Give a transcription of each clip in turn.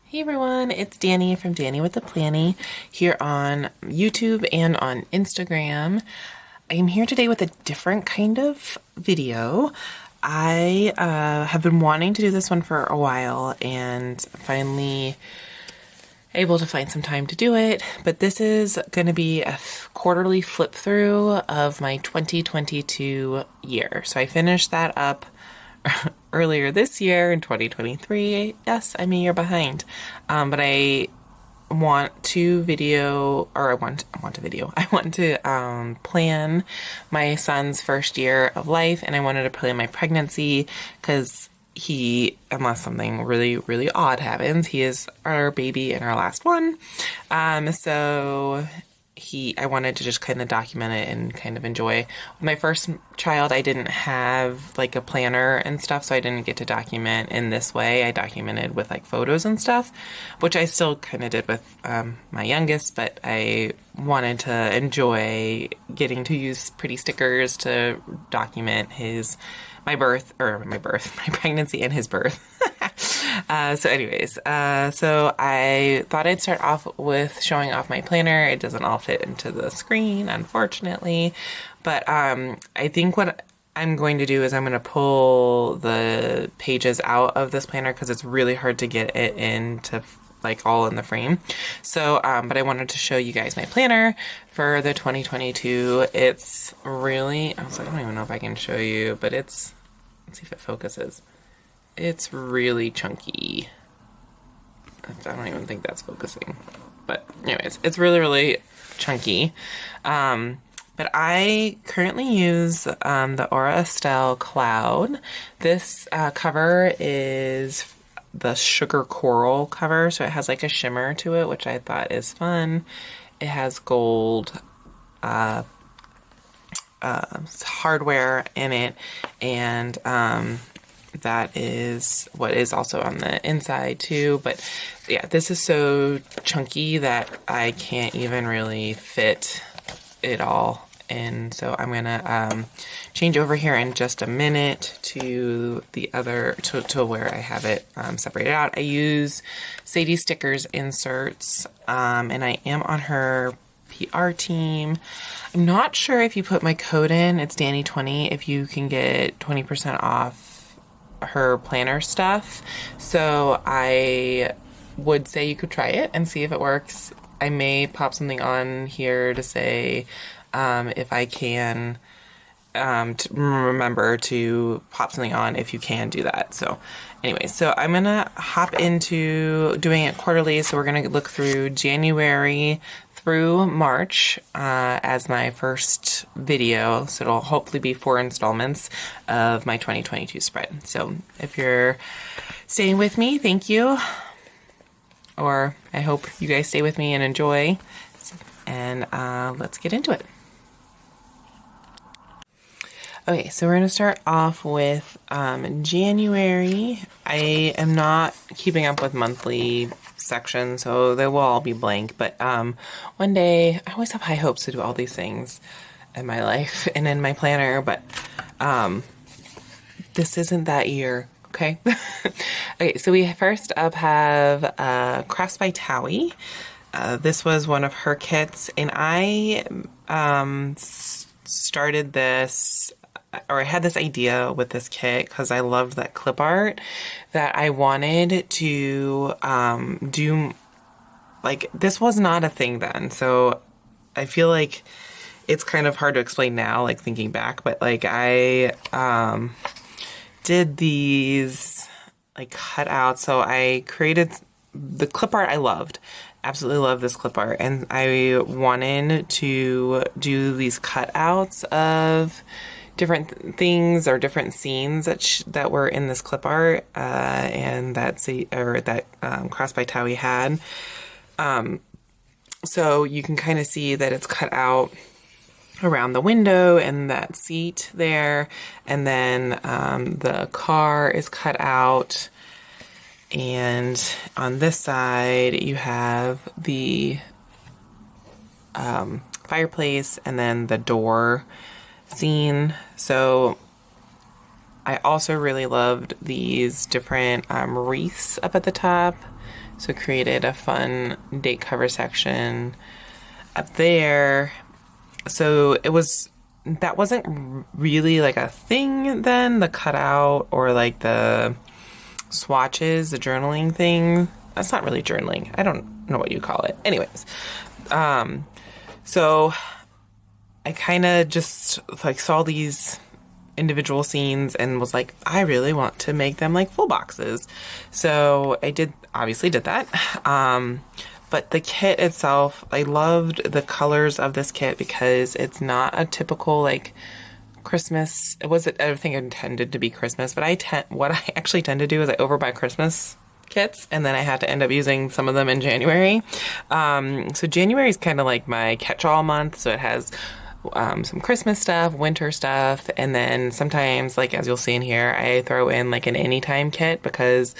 Hey everyone, it's Danny from Danny with the Planny here on YouTube and on Instagram. I am here today with a different kind of video. I have been wanting to do this one for a while and finally able to find some time to do it, but this is going to be a quarterly flip through of my 2022 year. So I finished that up earlier this year in 2023. Yes, I'm a year behind. But I want to video, or I want to video. I want to plan my son's first year of life, and I wanted to plan my pregnancy because unless something really, really odd happens, he is our baby and our last one. I wanted to just kind of document it and kind of enjoy. With my first child, I didn't have like a planner and stuff, so I didn't get to document in this way. I documented with like photos and stuff, which I still kind of did with my youngest, but I wanted to enjoy getting to use pretty stickers to document my pregnancy and his birth. So I thought I'd start off with showing off my planner. It doesn't all fit into the screen, unfortunately, but I think what I'm going to do is I'm going to pull the pages out of this planner because it's really hard to get it into like all in the frame. So, but I wanted to show you guys my planner for the 2022. It's really, I don't even know if I can show you, but let's see if it focuses. It's really chunky. I don't even think that's focusing. But anyways, it's really, really chunky. But I currently use the Aura Estelle Cloud. This cover is the Sugar Coral cover, so it has like a shimmer to it, which I thought is fun. It has gold hardware in it, and that is what is also on the inside too. But yeah, this is so chunky that I can't even really fit it all in. So I'm gonna change over here in just a minute to the other, to where I have it separated out. I use Sadie Stickers inserts, and I am on her PR team. I'm not sure if you put my code in, it's Danny20, if you can get 20% off her planner stuff. So I would say you could try it and see if it works. I may pop something on here to say if I can to remember to pop something on if you can do that. So anyway, so I'm gonna hop into doing it quarterly. So we're gonna look through January through March as my first video. So it'll hopefully be 4 installments of my 2022 spread. So if you're staying with me, thank you. Or I hope you guys stay with me and enjoy. And let's get into it. Okay, so we're going to start off with January. I am not keeping up with monthly sections, so they will all be blank. But one day, I always have high hopes to do all these things in my life and in my planner, but this isn't that year, okay? Okay, so we first up have Crafts by Towie. This was one of her kits, and I started this, or I had this idea with this kit because I loved that clip art that I wanted to do. Like, this was not a thing then, so I feel like it's kind of hard to explain now, like thinking back, but like I did these like cutouts. So I created the clip art I loved. Absolutely love this clip art, and I wanted to do these cutouts of different things or different scenes that were in this clip art, and that Crafts by Towie had. So you can kind of see that it's cut out around the window and that seat there, and then the car is cut out. And on this side, you have the fireplace and then the door scene. So I also really loved these different wreaths up at the top So created a fun date cover section up there. So that wasn't really like a thing then, the cutout or like the swatches, the journaling thing. That's not really journaling. I don't know what you call it. Anyways, so I kind of just like saw these individual scenes and was like, I really want to make them like full boxes. So I obviously did that. But the kit itself, I loved the colors of this kit because it's not a typical like Christmas. I think it intended to be Christmas, but what I actually tend to do is I overbuy Christmas kits and then I had to end up using some of them in January. So January is kind of like my catch-all month. So it has some Christmas stuff, winter stuff, and then sometimes, like as you'll see in here, I throw in like an anytime kit because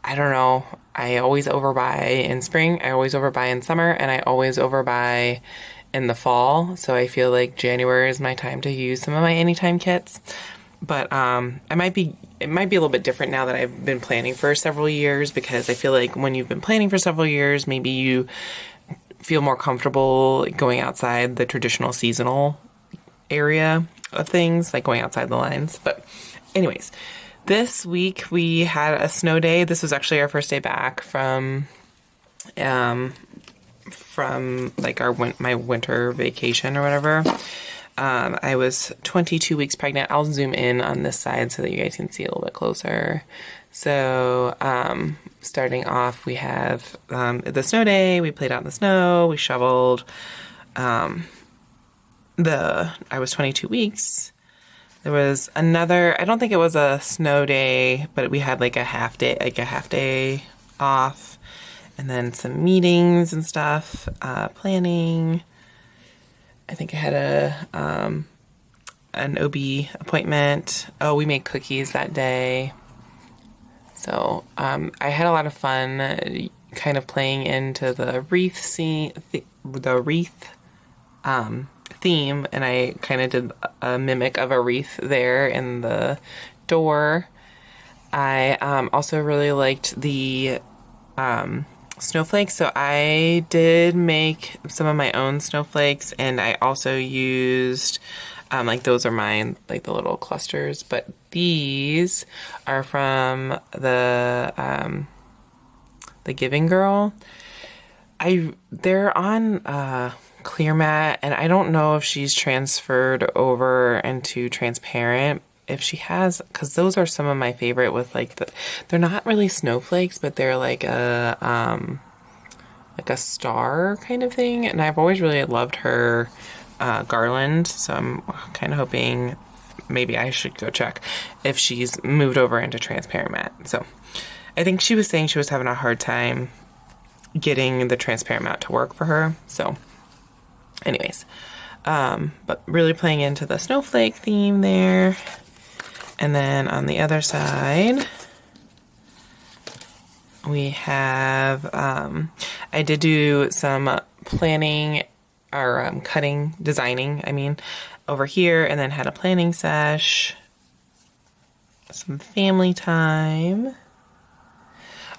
I don't know, I always overbuy in spring, I always overbuy in summer, and I always overbuy in the fall. So I feel like January is my time to use some of my anytime kits. But it might be a little bit different now that I've been planning for several years, because I feel like when you've been planning for several years, maybe you feel more comfortable going outside the traditional seasonal area of things, like going outside the lines. But anyways, this week we had a snow day. This was actually our first day back from like my winter vacation or whatever. I was 22 weeks pregnant. I'll zoom in on this side so that you guys can see a little bit closer. So, starting off, we have the snow day. We played out in the snow. We shoveled. I was 22 weeks. There was another, I don't think it was a snow day, but we had like a half day off, and then some meetings and stuff, planning. I think I had an OB appointment. Oh, we made cookies that day. So, I had a lot of fun kind of playing into the wreath theme, and I kind of did a mimic of a wreath there in the door. I also really liked the snowflakes, so I did make some of my own snowflakes, and I also used like those are mine, like the little clusters, but these are from the Giving Girl. They're on clear matte, and I don't know if she's transferred over into transparent. If she has, because those are some of my favorite with like they're not really snowflakes, but they're like a star kind of thing. And I've always really loved her garland, so I'm kind of hoping maybe I should go check if she's moved over into transparent matte. So I think she was saying she was having a hard time getting the transparent matte to work for her. So anyways, but really playing into the snowflake theme there. And then on the other side, we have, I did do some planning or designing, over here, and then had a planning sesh, some family time.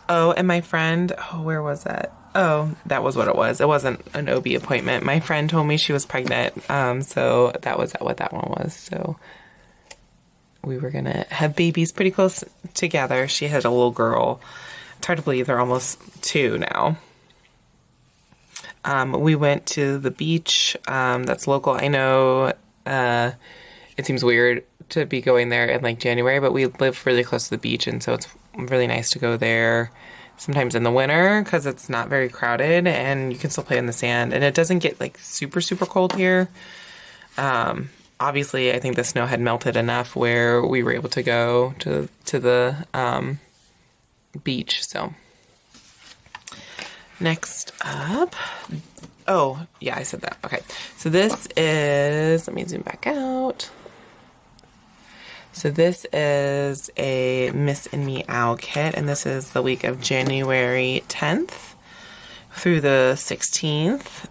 Oh, and my friend, where was that? Oh, that was what it was. It wasn't an OB appointment. My friend told me she was pregnant, so that was what that one was. So we were going to have babies pretty close together. She had a little girl. It's hard to believe they're almost 2 now. We went to the beach. That's local. I know it seems weird to be going there in like January, but we live really close to the beach, and so it's really nice to go there sometimes in the winter because it's not very crowded and you can still play in the sand, and it doesn't get like super, super cold here. Obviously, I think the snow had melted enough where we were able to go to the beach. So next up, oh yeah, I said that. Okay, so this is, let me zoom back out. So this is a Miss and Me Owl kit, and this is the week of January 10th through the 16th.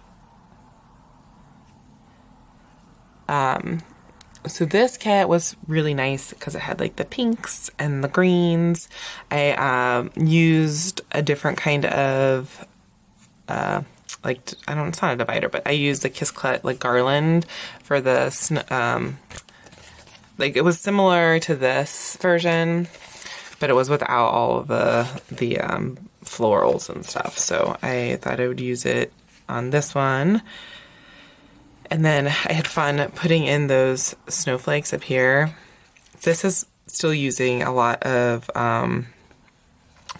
So this kit was really nice because it had like the pinks and the greens. I used a different kind of like, I don't, it's not a divider, but I used the Kiss Cut like garland for this. Like it was similar to this version, but it was without all of the florals and stuff. So I thought I would use it on this one. And then I had fun putting in those snowflakes up here. This is still using a lot of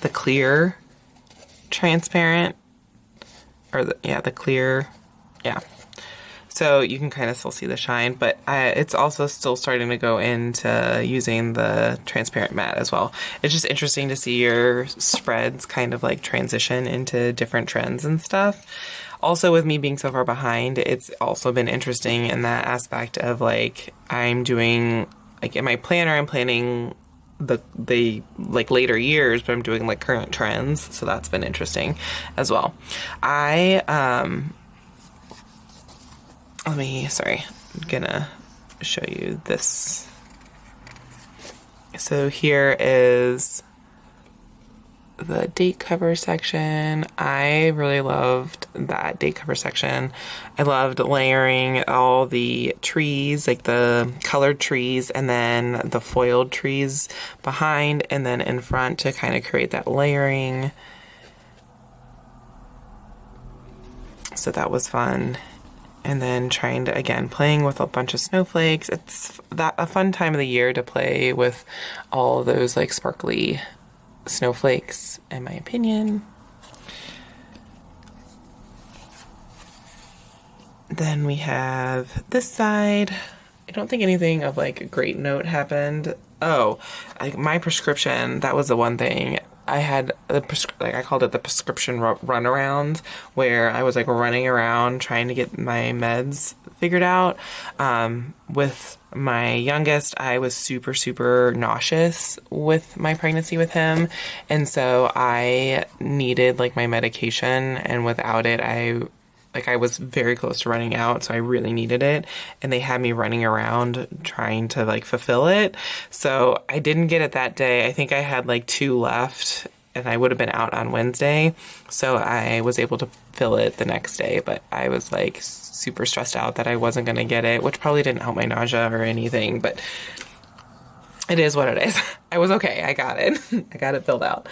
the clear transparent, or the clear, yeah. So you can kind of still see the shine, but it's also still starting to go into using the transparent matte as well. It's just interesting to see your spreads kind of like transition into different trends and stuff. Also, with me being so far behind, it's also been interesting in that aspect of like, I'm doing, like in my planner, I'm planning the like later years, but I'm doing like current trends. So that's been interesting as well. I'm gonna show you this. So here is the date cover section. I really loved that date cover section. I loved layering all the trees, like the colored trees, and then the foiled trees behind and then in front to kind of create that layering. So that was fun. And then trying to, again, playing with a bunch of snowflakes. It's a fun time of the year to play with all those like sparkly snowflakes, in my opinion. Then we have this side. I don't think anything of like a great note happened. Oh, my prescription, that was the one thing. I had I called it the prescription runaround, where I was like running around trying to get my meds figured out. With my youngest, I was super, super nauseous with my pregnancy with him. And so I needed like my medication, and without it, I was very close to running out, so I really needed it. And they had me running around trying to like fulfill it. So I didn't get it that day. I think I had like 2 left, and I would have been out on Wednesday. So I was able to fill it the next day, but I was like super stressed out that I wasn't going to get it, which probably didn't help my nausea or anything, but it is what it is. I was okay. I got it. I got it filled out.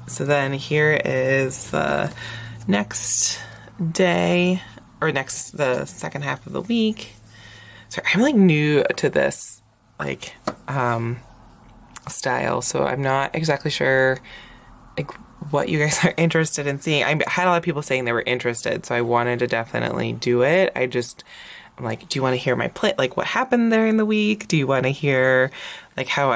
So then here is the next day, or the second half of the week. So I'm like new to this like style, so I'm not exactly sure like what you guys are interested in seeing. I had a lot of people saying they were interested, so I wanted to definitely do it. I'm like, do you want to hear my like what happened there in the week? Do you want to hear like how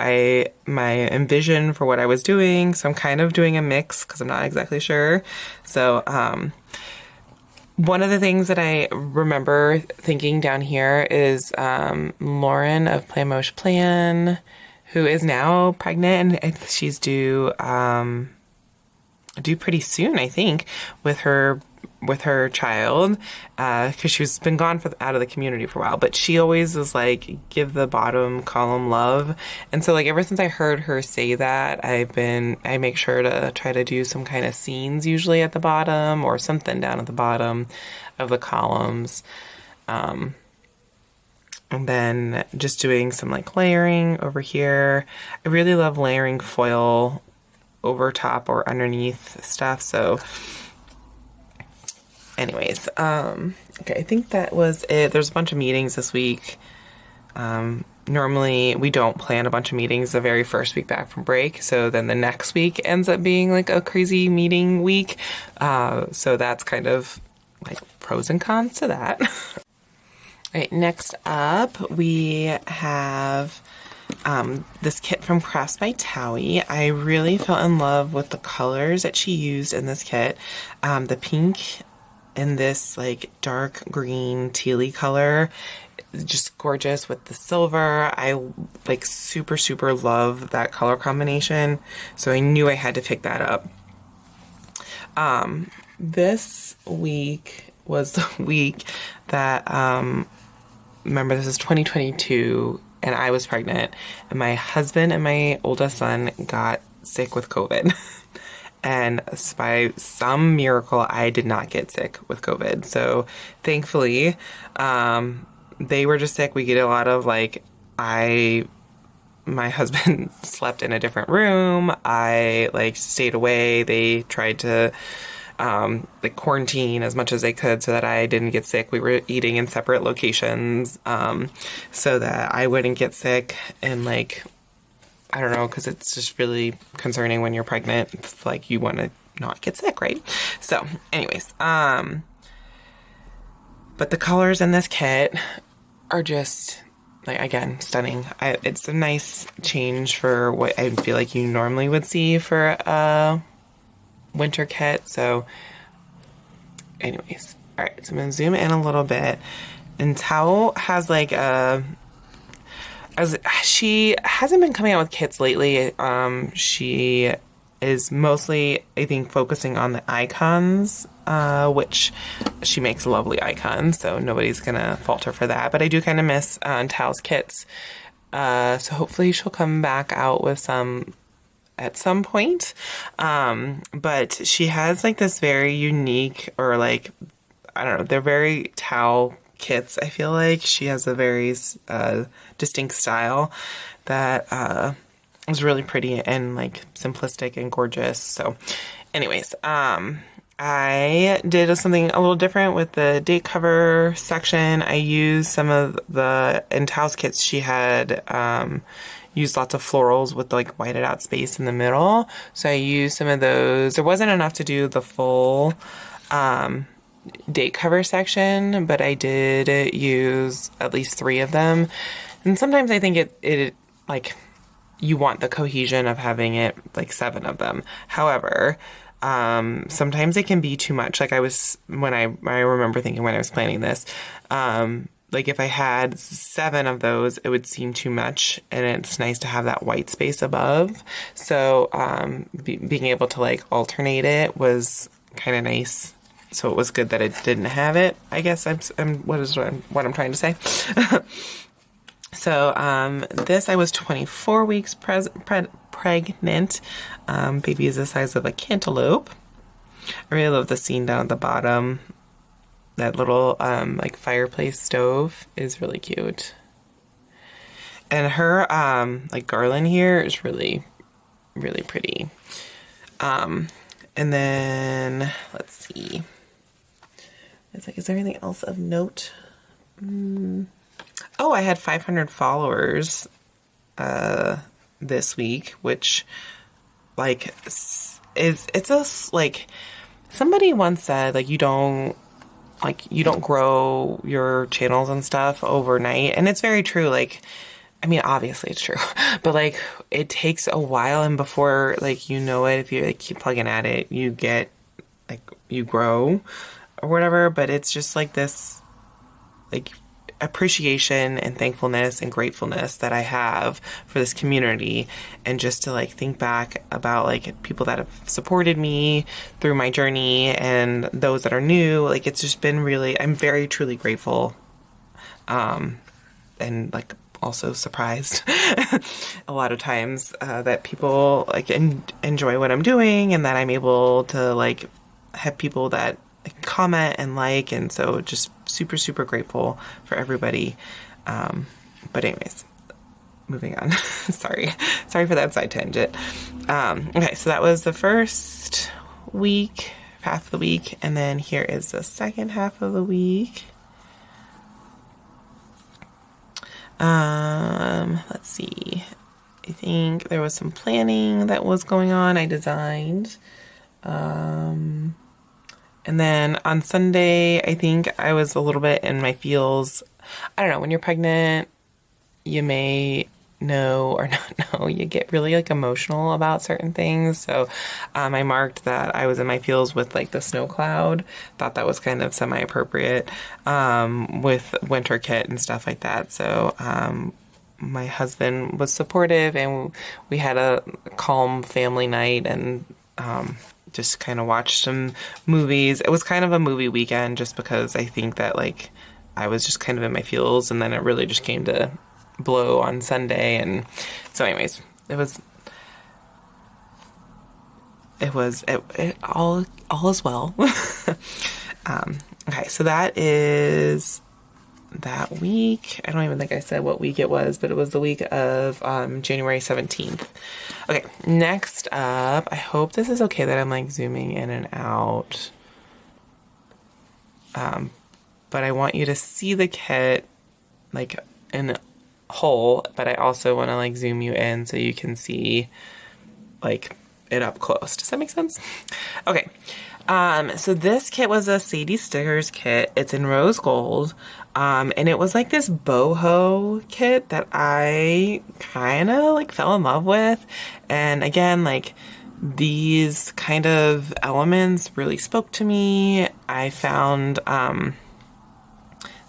my envision for what I was doing? So I'm kind of doing a mix because I'm not exactly sure. So one of the things that I remember thinking down here is Lauren of Plamosh Plan, who is now pregnant, and she's due pretty soon, I think, with her child, because she's been gone out of the community for a while. But she always was like, give the bottom column love. And so like ever since I heard her say that, I make sure to try to do some kind of scenes usually at the bottom or something down at the bottom of the columns. And then just doing some like layering over here. I really love layering foil over top or underneath stuff. So anyways, okay, I think that was it. There's a bunch of meetings this week. Normally we don't plan a bunch of meetings the very first week back from break. So then the next week ends up being like a crazy meeting week. So that's kind of like pros and cons to that. All right, next up we have this kit from Crafts by Towie. I really fell in love with the colors that she used in this kit. The pink and this like dark green tealy color, just gorgeous with the silver. I like super, super love that color combination. So I knew I had to pick that up. This week was the week that remember this is 2022 and I was pregnant, and my husband and my oldest son got sick with COVID. And by some miracle, I did not get sick with COVID. So thankfully, they were just sick. We get a lot of my husband slept in a different room. I stayed away. They tried to quarantine as much as they could so that I didn't get sick. We were eating in separate locations so that I wouldn't get sick. And I don't know, because it's just really concerning when you're pregnant. It's you want to not get sick, right? So anyways, but the colors in this kit are just again, stunning. It's a nice change for what I feel like you normally would see for a winter kit. So anyways, all right, so I'm going to zoom in a little bit. And Tao has she hasn't been coming out with kits lately. She is mostly, I think, focusing on the icons, which she makes lovely icons, so nobody's gonna fault her for that. But I do kind of miss Tao's kits, so hopefully she'll come back out with some at some point. But she has this very unique, or I don't know, they're very Tao kits. I feel like she has a very distinct style that is really pretty and simplistic and gorgeous. So anyways, I did something a little different with the date cover section. I used some of in Tao's kits, she had used lots of florals with whited out space in the middle. So I used some of those. There wasn't enough to do the full date cover section, but I did use at least 3 of them. And sometimes I think it you want the cohesion of having it 7 of them. However, sometimes it can be too much. I remember thinking when I was planning this, if I had 7 of those, it would seem too much, and it's nice to have that white space above. So, being able to alternate it was kind of nice. So it was good that it didn't have it. I guess what I'm trying to say. So, this, I was 24 weeks pregnant. Baby is the size of a cantaloupe. I really love the scene down at the bottom. That little, fireplace stove is really cute. And her, garland here is really, really pretty. And then, let's see. It's is there anything else of note? Oh, I had 500 followers this week, which somebody once said you don't grow your channels and stuff overnight, and it's very true. Obviously it's true, but it takes a while, and before you know it, if you keep plugging at it, you get you grow or whatever. But it's just this appreciation and thankfulness and gratefulness that I have for this community, and just to think back about people that have supported me through my journey and those that are new. It's just been really, I'm very truly grateful, and also surprised a lot of times that people enjoy what I'm doing, and that I'm able to have people that comment and and so just super, super grateful for everybody. But anyways, moving on. Sorry for that side tangent. Okay, so that was the first half of the week, and then here is the second half of the week. Let's see. I think there was some planning that was going on. I designed. And then on Sunday, I think I was a little bit in my feels. I don't know, when you're pregnant, you may know or not know, you get really emotional about certain things. So I marked that I was in my feels with the snow cloud. Thought that was kind of semi-appropriate with winter kit and stuff like that. So my husband was supportive, and we had a calm family night, and just kind of watched some movies. It was kind of a movie weekend, just because I think that I was just kind of in my feels, and then it really just came to blow on Sunday. And so anyways, it all is well. Okay, so that is that week. I don't even think I said what week it was, but it was the week of January 17th. Okay, next up, I hope this is okay that I'm like zooming in and out. But I want you to see the kit like in whole, but I also want to like zoom you in so you can see like it up close. Does that make sense? Okay. So this kit was a Sadie Stickers kit. It's in rose gold. And it was like this boho kit that I kind of like fell in love with. And again, like these kind of elements really spoke to me. I found,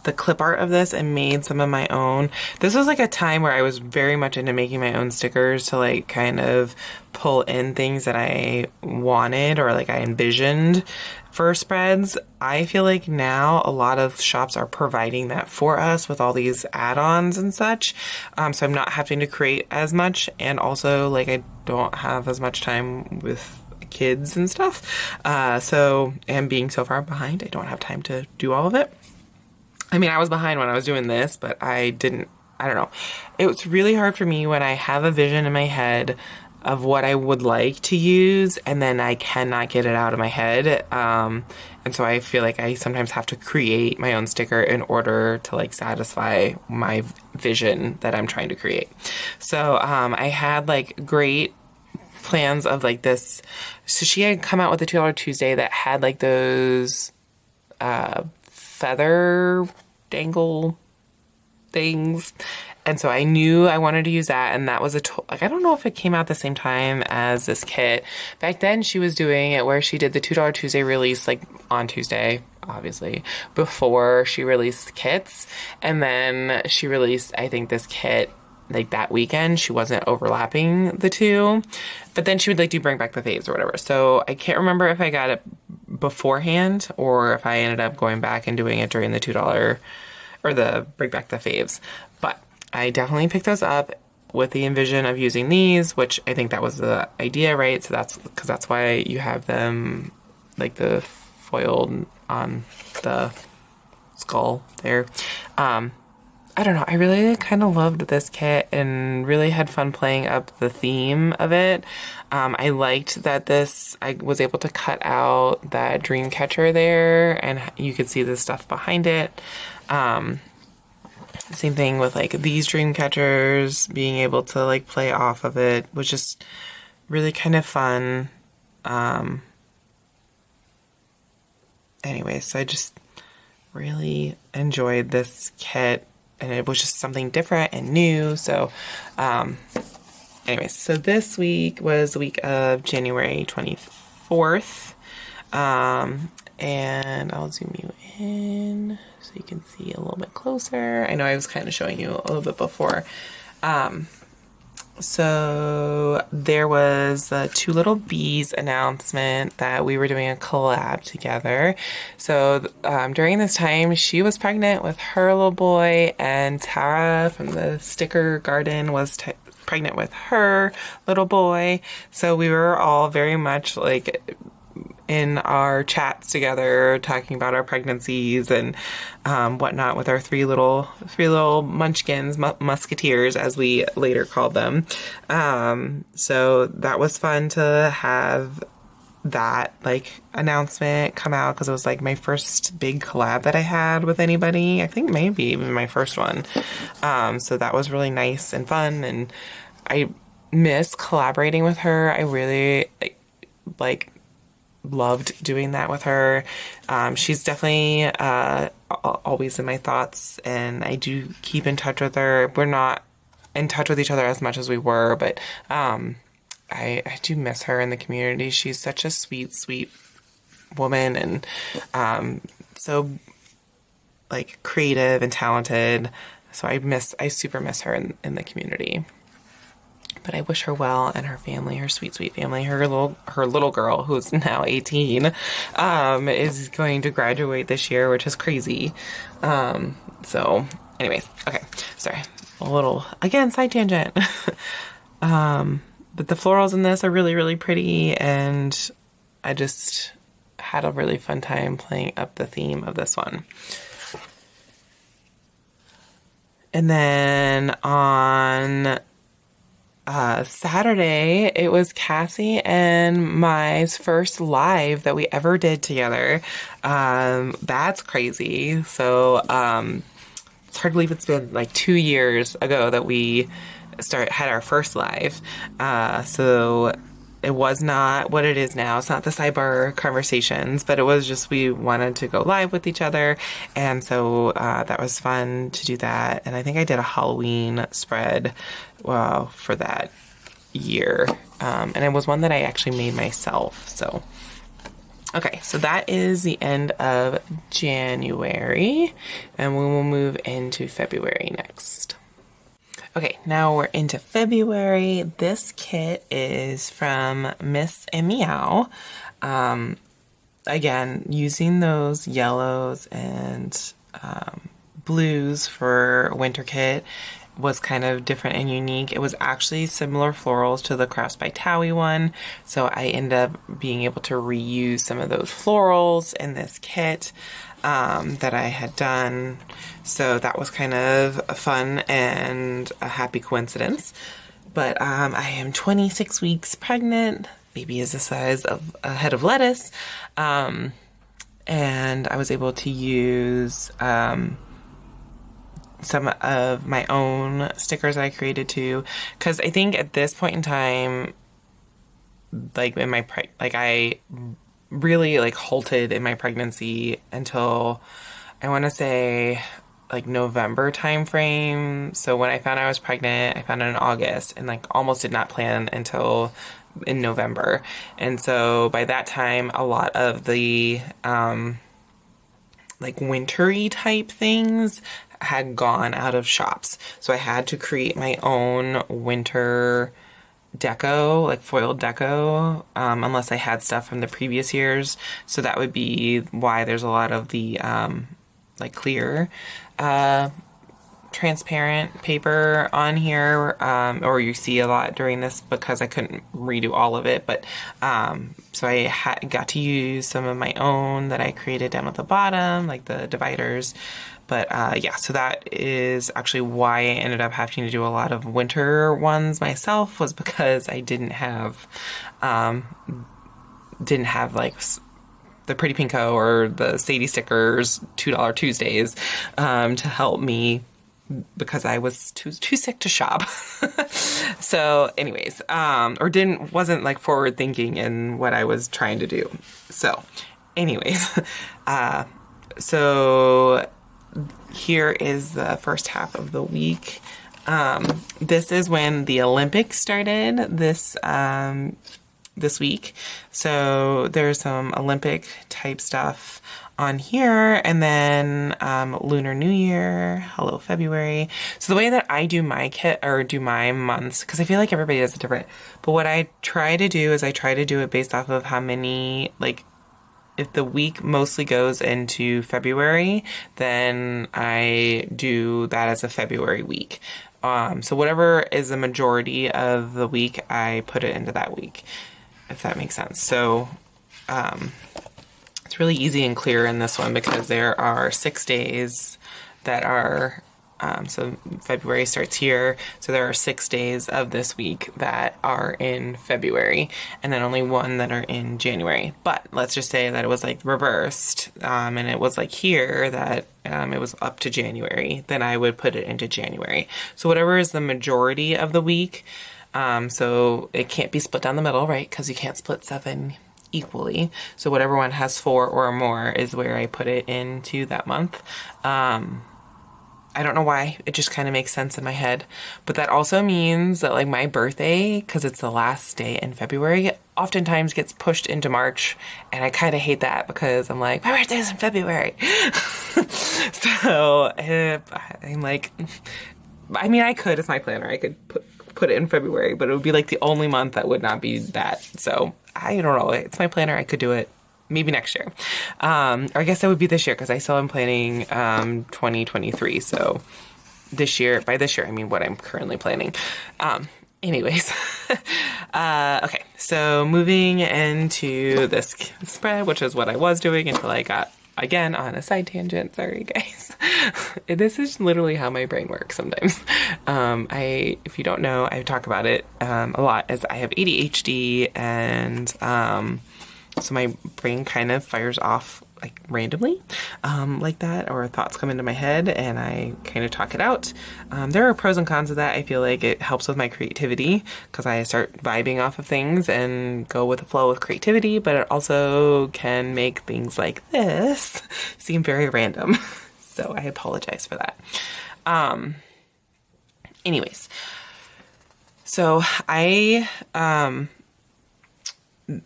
the clip art of this and made some of my own. This was like a time where I was very much into making my own stickers to like kind of pull in things that I wanted or like I envisioned for spreads. I feel like now a lot of shops are providing that for us with all these add-ons and such. So I'm not having to create as much, and also like I don't have as much time with kids and stuff. And being so far behind, I don't have time to do all of it. I mean, I was behind when I was doing this, but I don't know. It was really hard for me when I have a vision in my head of what I would like to use, and then I cannot get it out of my head. And so I feel like I sometimes have to create my own sticker in order to like satisfy my vision that I'm trying to create. So I had like great plans of like this. So she had come out with a $2 Tuesday that had like those feather dangle things, and so I knew I wanted to use that, and that was like I don't know if it came out the same time as this kit. Back then she was doing it where she did the $2 Tuesday release like on Tuesday, obviously, before she released kits, and then she released I think this kit like that weekend. She wasn't overlapping the two, but then she would like do Bring Back the Faves or whatever. So I can't remember if I got it beforehand or if I ended up going back and doing it during the $2 or the Bring Back the Faves. But I definitely picked those up with the envision of using these, which I think that was the idea, right? So that's why you have them like the foiled on the skull there. I don't know. I really kind of loved this kit and really had fun playing up the theme of it. I liked that I was able to cut out that dream catcher there, and you could see the stuff behind it. Same thing with like these dream catchers, being able to like play off of it was just really kind of fun. Anyway, so I just really enjoyed this kit. And it was just something different and new. So, anyways, so this week was the week of January 24th. And I'll zoom you in so you can see a little bit closer. I know I was kind of showing you a little bit before. So there was the Two Little Bees announcement that we were doing a collab together. So during this time, she was pregnant with her little boy, and Tara from the Sticker Garden was pregnant with her little boy. So we were all very much like in our chats together, talking about our pregnancies and whatnot with our three little munchkins, musketeers, as we later called them. So that was fun to have that like announcement come out, because it was like my first big collab that I had with anybody. I think maybe even my first one. So that was really nice and fun, and I miss collaborating with her. I really like loved doing that with her. She's definitely always in my thoughts, and I do keep in touch with her. We're not in touch with each other as much as we were, but I do miss her in the community. She's such a sweet woman, and so like creative and talented. So I super miss her in the community. But I wish her well, and her family, her sweet, sweet family. Her little girl, who's now 18, is going to graduate this year, which is crazy. So anyways, okay, sorry, a little, again, side tangent. But the florals in this are really, really pretty, and I just had a really fun time playing up the theme of this one. And then on Saturday, it was Cassie and my's first live that we ever did together. That's crazy. So it's hard to believe it's been like 2 years ago that we had our first live. So it was not what it is now. It's not the sidebar conversations, but it was just we wanted to go live with each other. And so that was fun to do that. And I think I did a Halloween spread for that year. And it was one that I actually made myself. So, okay, so that is the end of January. And we will move into February next. Okay, now we're into February. This kit is from Miss and Meow. Again, using those yellows and blues for winter kit was kind of different and unique. It was actually similar florals to the Crafts by Towie one, so I ended up being able to reuse some of those florals in this kit that I had done. So that was kind of fun and a happy coincidence. But I am 26 weeks pregnant. Baby is the size of a head of lettuce. And I was able to use some of my own stickers that I created too. Because I think at this point in time, like in my I really like halted in my pregnancy until I want to say like November time frame. So when I found I was pregnant, I found it in August and like almost did not plan until in November. And so by that time, a lot of the like wintry type things had gone out of shops. So I had to create my own winter deco, like foiled deco, unless I had stuff from the previous years. So that would be why there's a lot of the like clear transparent paper on here, or you see a lot during this because I couldn't redo all of it. But so I got to use some of my own that I created down at the bottom, like the dividers. But yeah, so that is actually why I ended up having to do a lot of winter ones myself, was because I didn't have like the Pretty Pinko or the Sadie stickers $2 Tuesdays to help me, because I was too sick to shop. So anyways, or wasn't like forward thinking in what I was trying to do. So anyways, so here is the first half of the week. This is when the Olympics started this week. So there's some Olympic type stuff on here, and then Lunar New Year, hello February. So the way that I do my kit, or do my months, because I feel like everybody does it different, but what I try to do is I try to do it based off of how many, like, if the week mostly goes into February, then I do that as a February week. So whatever is the majority of the week, I put it into that week, if that makes sense. So it's really easy and clear in this one because there are 6 days that are, so February starts here. So there are 6 days of this week that are in February, and then only 1 that are in January. But let's just say that it was like reversed, and it was like here that it was up to January, then I would put it into January. So whatever is the majority of the week, so it can't be split down the middle, right? Because you can't split 7 equally. So whatever one has 4 or more is where I put it into that month. I don't know why, it just kind of makes sense in my head. But that also means that like my birthday, because it's the last day in February, oftentimes gets pushed into March. And I kind of hate that because I'm like, my birthday's in February. So I'm like, I mean, I could, as my planner, I could put it in February, but it would be like the only month that would not be that. So I don't know. It's my planner. I could do it maybe next year. Or I guess that would be this year because I still am planning 2023. So this year, by this year, I mean what I'm currently planning. Anyways, okay, so moving into this spread, which is what I was doing until I got, again, on a side tangent. Sorry, guys. This is literally how my brain works sometimes. If you don't know, I talk about it a lot, as I have ADHD, and so my brain kind of fires off like randomly, like that, or thoughts come into my head and I kind of talk it out. There are pros and cons of that. I feel like it helps with my creativity because I start vibing off of things and go with the flow with creativity, but it also can make things like this seem very random. So I apologize for that. Anyways, so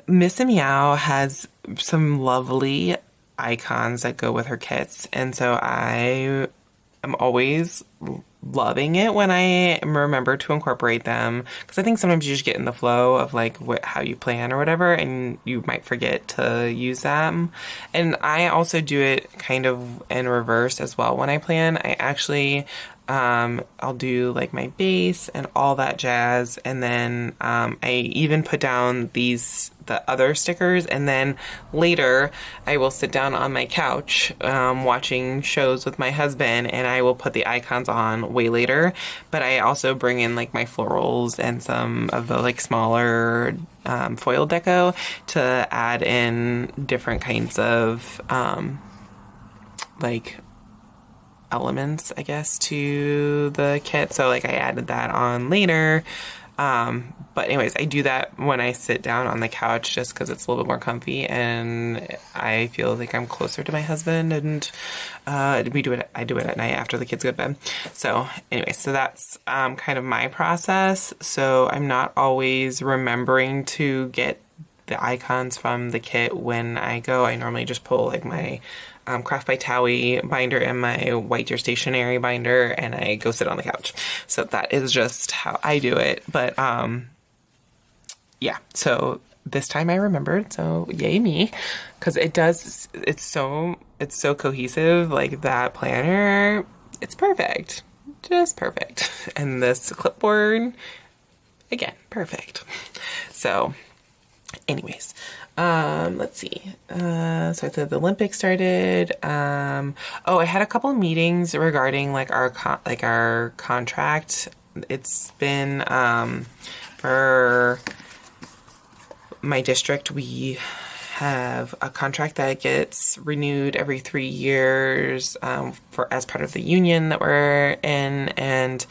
Miss Meow has some lovely icons that go with her kits, and so I am always loving it when I remember to incorporate them, because I think sometimes you just get in the flow of like how you plan or whatever, and you might forget to use them. And I also do it kind of in reverse as well. When I plan, I actually I'll do like my base and all that jazz, and then I even put down the other stickers, and then later I will sit down on my couch watching shows with my husband, and I will put the icons on way later. But I also bring in like my florals and some of the like smaller foil deco to add in different kinds of like elements, I guess, to the kit. So like I added that on later. But anyways, I do that when I sit down on the couch just because it's a little bit more comfy and I feel like I'm closer to my husband, and I do it at night after the kids go to bed. So anyways, so that's kind of my process. So I'm not always remembering to get the icons from the kit when I go. I normally just pull like my Craft by Towie binder and my White Deer Stationery binder, and I go sit on the couch. So that is just how I do it. But yeah, so this time I remembered, so yay me, because it's so cohesive. Like that planner, it's perfect, just perfect. And this clipboard, again, perfect. So anyways, let's see. So I said the Olympics started. I had a couple of meetings regarding like our contract. It's been, for my district, we have a contract that gets renewed every 3 years, as part of the union that we're in. And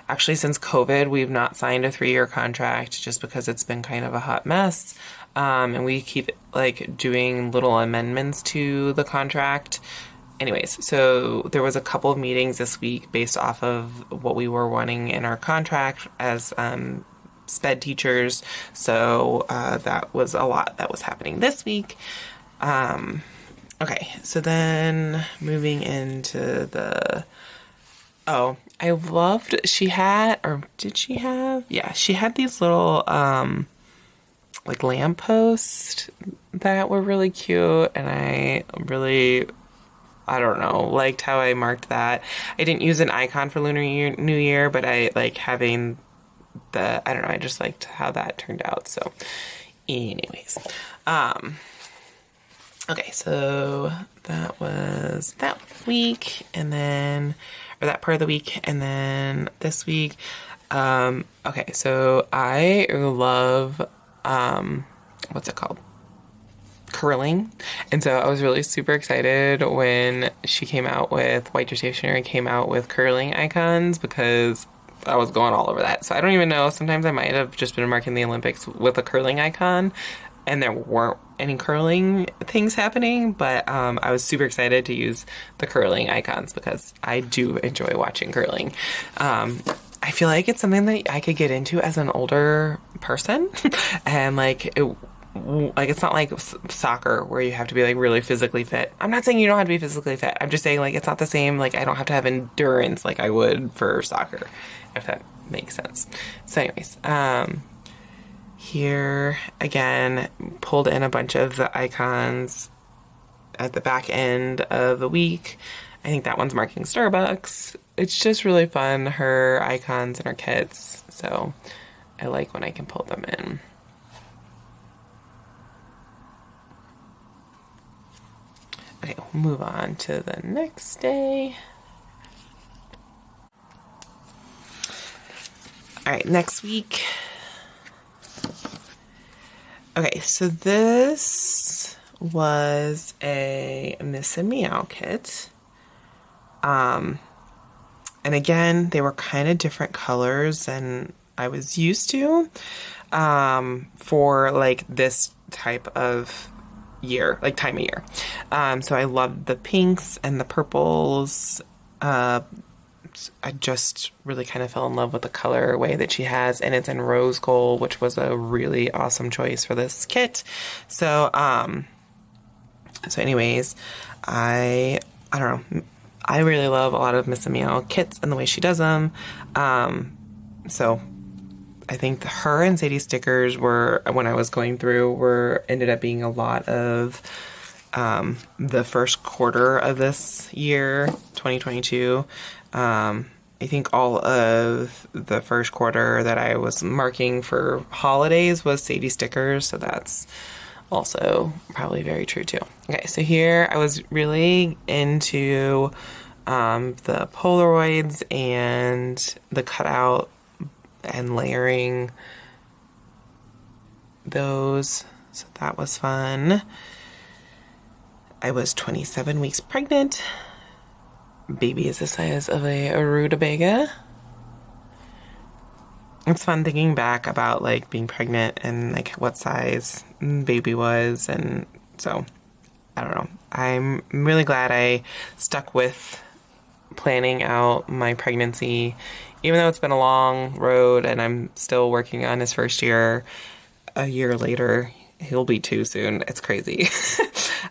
actually, since COVID, we've not signed a 3-year contract just because it's been kind of a hot mess. And we keep like doing little amendments to the contract. Anyways, so there was a couple of meetings this week based off of what we were wanting in our contract as SPED teachers. So that was a lot that was happening this week. Okay, so then moving into the... Oh, I loved... She had... Or did she have? Yeah, she had these little... like lampposts that were really cute, and I don't know, liked how I marked that. I didn't use an icon for Lunar New Year, but I like having I don't know, I just liked how that turned out. So anyways, okay, so that was that week, and then, or that part of the week, and then this week, okay, so I love what's it called? Curling. And so I was really super excited when she came out with, White Deer Stationery came out with curling icons, because I was going all over that. So I don't even know, sometimes I might have just been marking the Olympics with a curling icon and there weren't any curling things happening, but I was super excited to use the curling icons because I do enjoy watching curling. I feel like it's something that I could get into as an older person, and it's not like soccer where you have to be like really physically fit. I'm not saying you don't have to be physically fit. I'm just saying like it's not the same. Like I don't have to have endurance like I would for soccer, if that makes sense. So anyways, here again, pulled in a bunch of the icons at the back end of the week. I think that one's marking Starbucks. It's just really fun, her icons and her kits. So I like when I can pull them in. Okay, we'll move on to the next day. All right, next week. Okay, so this was a Miss and Meow kit. And again, they were kind of different colors than I was used to for like this type of year, like time of year. So I loved the pinks and the purples. I just really kind of fell in love with the colorway that she has, and it's in rose gold, which was a really awesome choice for this kit. So, anyways, I don't know. I really love a lot of Miss and Meow kits and the way she does them. So I think her and Sadie stickers were, when I was going through, ended up being a lot of the first quarter of this year, 2022. I think all of the first quarter that I was marking for holidays was Sadie stickers, so that's also probably very true too. Okay, so here I was really into the Polaroids and the cutout and layering those, so that was fun. I was 27 weeks pregnant. Baby is the size of a rutabaga. It's fun thinking back about like being pregnant and like what size baby was, and so I don't know. I'm really glad I stuck with planning out my pregnancy, even though it's been a long road and I'm still working on his first year. A year later, he'll be 2 soon. It's crazy.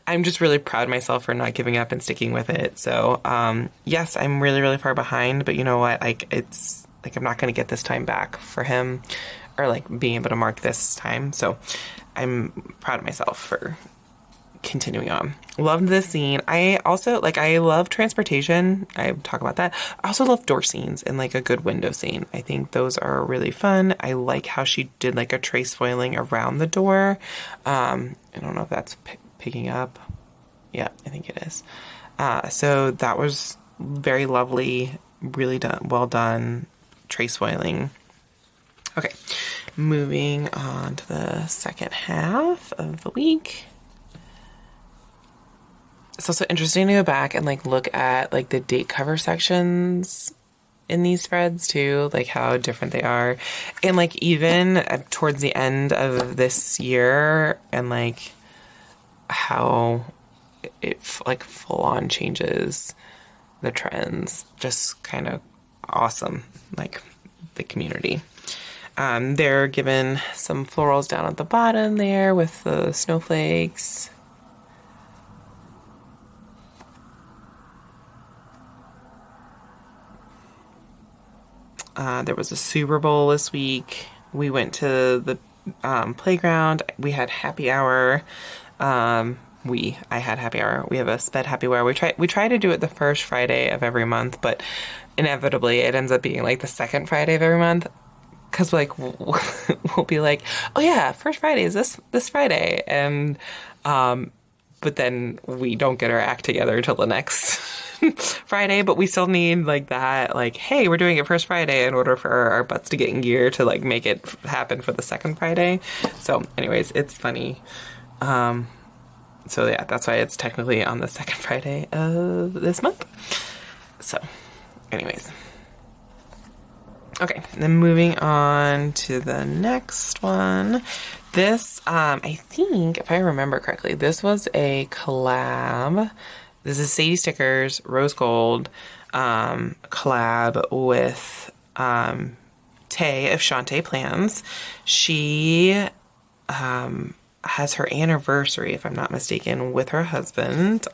I'm just really proud of myself for not giving up and sticking with it. So, yes, I'm really, really far behind, but you know what? Like, it's like, I'm not going to get this time back for him, or like being able to mark this time. So I'm proud of myself for continuing on. Loved this scene. I also, like, I love transportation. I talk about that. I also love door scenes and like a good window scene. I think those are really fun. I like how she did like a trace foiling around the door. I don't know if that's picking up. Yeah, I think it is. So that was very lovely, really done, well done trace foiling. Okay, moving on to the second half of the week. It's also interesting to go back and like look at like the date cover sections in these threads too, like how different they are, and like even towards the end of this year, and like how it like full on changes the trends. Just kind of awesome, like the community. They're given some florals down at the bottom there with the snowflakes. There was a Super Bowl this week. We went to the playground. We had happy hour. I had happy hour. We have a sped happy hour. We try to do it the first Friday of every month, but inevitably it ends up being like the second Friday of every month. Cause like we'll be like, oh yeah, first Friday is this Friday, and but then we don't get our act together until the next Friday, but we still need like that, like, hey, we're doing it first Friday in order for our butts to get in gear to like make it happen for the second Friday. So anyways, it's funny. So yeah, that's why it's technically on the second Friday of this month. So anyways. Okay, then moving on to the next one. This, I think, if I remember correctly, this was a collab. This is Sadie Stickers, Rose Gold, collab with Tay of Shantae Plans. She has her anniversary, if I'm not mistaken, with her husband.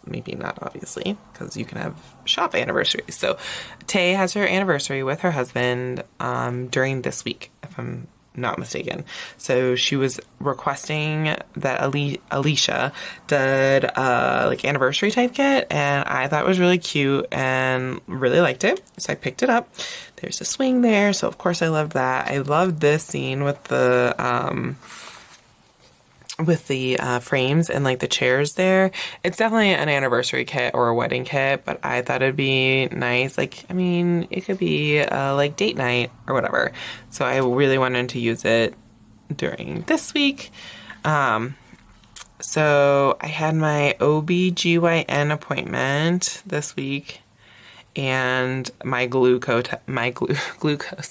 Maybe not obviously, because you can have shop anniversaries. So Tay has her anniversary with her husband during this week, if I'm not mistaken. So she was requesting that Alicia did like anniversary type kit, and I thought it was really cute and really liked it. So I picked it up. There's a swing there, so of course I loved that. I loved this scene with the frames and like the chairs there. It's definitely an anniversary kit or a wedding kit, but I thought it'd be nice. Like, I mean, it could be like date night or whatever. So I really wanted to use it during this week. So I had my OBGYN appointment this week, and my glucose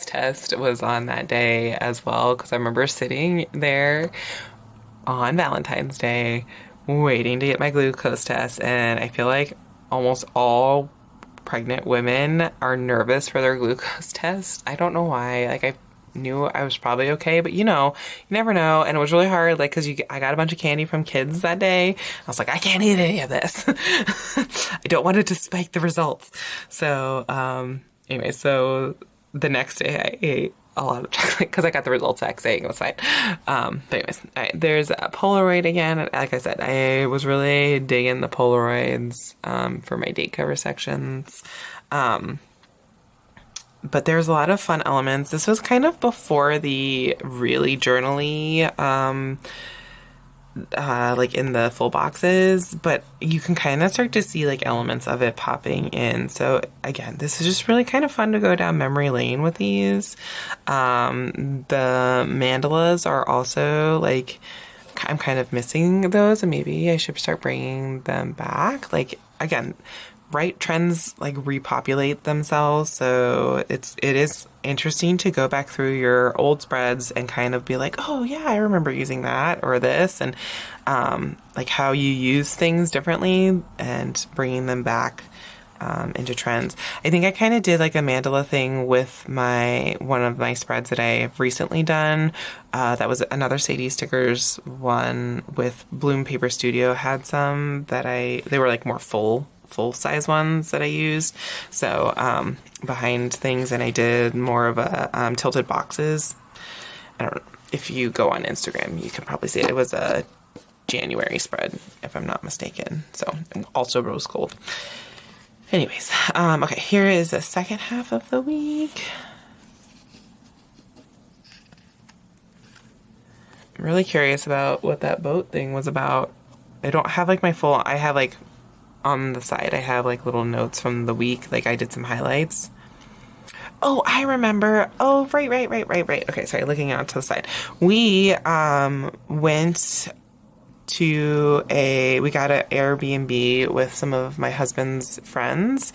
test was on that day as well, because I remember sitting there on Valentine's Day waiting to get my glucose test, and I feel like almost all pregnant women are nervous for their glucose test. I don't know why. Like, I knew I was probably okay, but you never know. And it was really hard, like, because I got a bunch of candy from kids that day. I was like, I can't eat any of this. I don't want it to spike the results. So anyway, so the next day I ate a lot of chocolate because I got the results back saying it was fine. But anyways, there's a Polaroid again. Like I said, I was really digging the Polaroids for my date cover sections. But there's a lot of fun elements. This was kind of before the really journally like in the full boxes, but you can kind of start to see like elements of it popping in. So again, this is just really kind of fun to go down memory lane with these. The mandalas are also like, I'm kind of missing those, and maybe I should start bringing them back. Like, again, right, trends like repopulate themselves, so it is interesting to go back through your old spreads and kind of be like, oh yeah, I remember using that or this, and like how you use things differently and bringing them back into trends. I think I kind of did like a mandala thing with one of my spreads that I've recently done. That was another Sadie Stickers one with Bloom Paper Studio had some that they were like more full size ones that I used. So behind things, and I did more of a tilted boxes. I don't know if you go on Instagram, you can probably see it. It was a January spread, if I'm not mistaken. So, and also rose gold. Anyways, okay, here is the second half of the week. I'm really curious about what that boat thing was about. I don't have like I have like on the side, I have like little notes from the week. Like I did some highlights. Oh, I remember. Oh, right. Okay, sorry, looking out to the side. We went to we got an Airbnb with some of my husband's friends.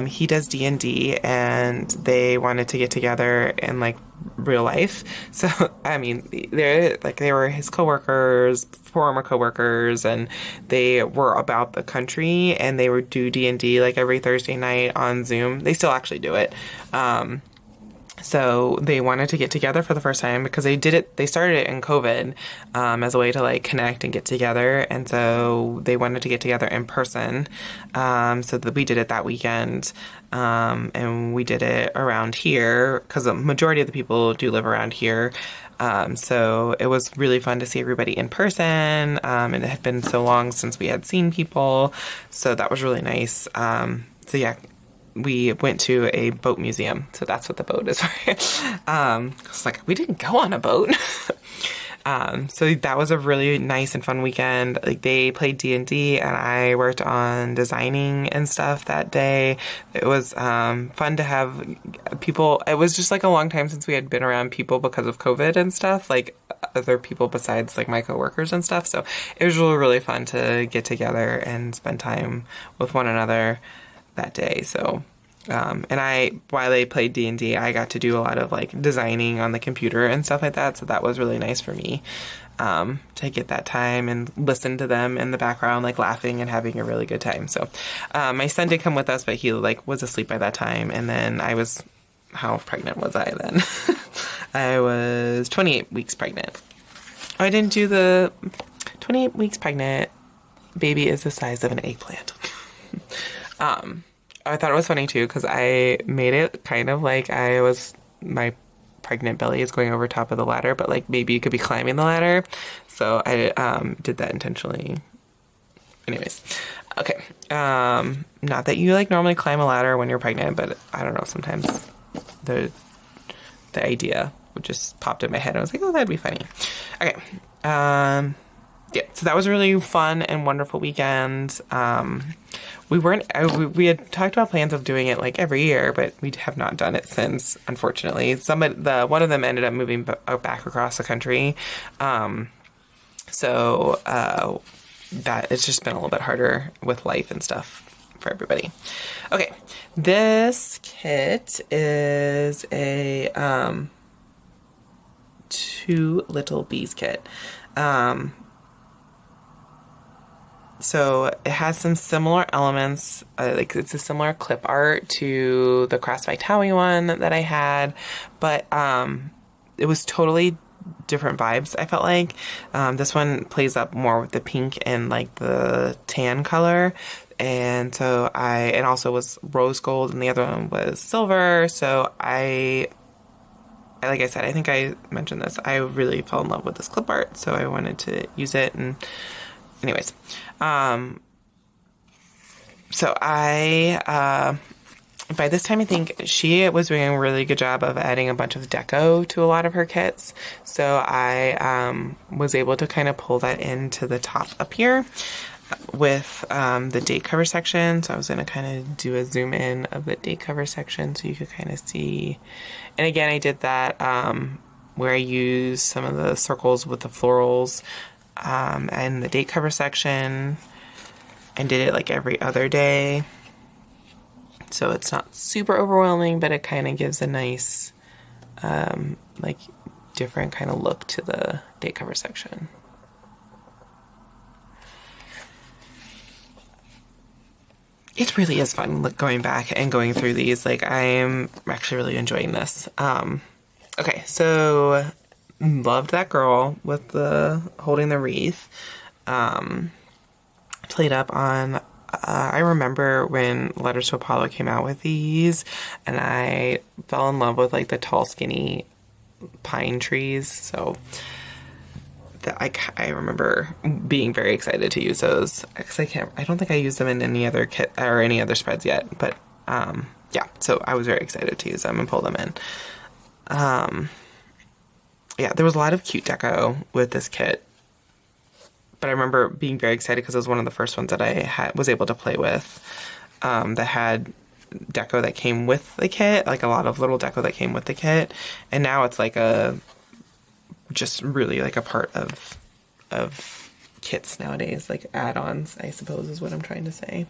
He does D&D, and they wanted to get together in like real life. So, I mean, they were his coworkers, former coworkers, and they were about the country, and they would do D&D like every Thursday night on Zoom. They still actually do it. So they wanted to get together for the first time because they started it in COVID as a way to like connect and get together. And so they wanted to get together in person. So that we did it that weekend. And we did it around here because the majority of the people do live around here. So it was really fun to see everybody in person. And it had been so long since we had seen people. So that was really nice. So yeah. We went to a boat museum, so that's what the boat is for. It's like, we didn't go on a boat. So that was a really nice and fun weekend. Like, they played D&D, and I worked on designing and stuff that day. It was fun to have people. It was just like a long time since we had been around people because of COVID and stuff, like other people besides like my coworkers and stuff. So it was really, really fun to get together and spend time with one another that day. So and while they played D&D, I got to do a lot of like designing on the computer and stuff like that, so that was really nice for me to get that time and listen to them in the background, like laughing and having a really good time. So my son did come with us, but he like was asleep by that time, and then how pregnant was I then? I was 28 weeks pregnant. I didn't do the 28 weeks pregnant. Baby is the size of an eggplant. I thought it was funny too because I made it kind of like my pregnant belly is going over top of the ladder, but like maybe you could be climbing the ladder. So I did that intentionally. Anyways, okay. Not that you like normally climb a ladder when you're pregnant, but I don't know. Sometimes the idea would just popped in my head. I was like, oh, that'd be funny. Okay. Yeah, so that was a really fun and wonderful weekend. We had talked about plans of doing it like every year, but we have not done it since, unfortunately. One of them ended up moving back across the country. So that it's just been a little bit harder with life and stuff for everybody. Okay, this kit is a Two Little Bees kit. So it has some similar elements, like it's a similar clip art to the Cross Vitawi one that I had, but it was totally different vibes, I felt like. This one plays up more with the pink and like the tan color, and so it also was rose gold and the other one was silver, so like I said, I think I mentioned this, I really fell in love with this clip art, so I wanted to use it. And anyways, so I, by this time, I think she was doing a really good job of adding a bunch of deco to a lot of her kits. So I, was able to kind of pull that into the top up here with, the date cover section. So I was going to kind of do a zoom in of the date cover section so you could kind of see. And again, I did that, where I used some of the circles with the florals, and the date cover section, and did it like every other day. So it's not super overwhelming, but it kind of gives a nice, like different kind of look to the date cover section. It really is fun going back and going through these. Like I'm actually really enjoying this. Okay, so loved that girl with the holding the wreath. Played up on, I remember when Letters to Apollo came out with these, and I fell in love with like the tall, skinny pine trees. So I remember being very excited to use those, because I don't think I used them in any other kit or any other spreads yet, but yeah, so I was very excited to use them and pull them in. Yeah, there was a lot of cute deco with this kit, but I remember being very excited because it was one of the first ones that I was able to play with, that had deco that came with the kit, like a lot of little deco that came with the kit, and now it's like just really like a part of kits nowadays, like add-ons, I suppose is what I'm trying to say.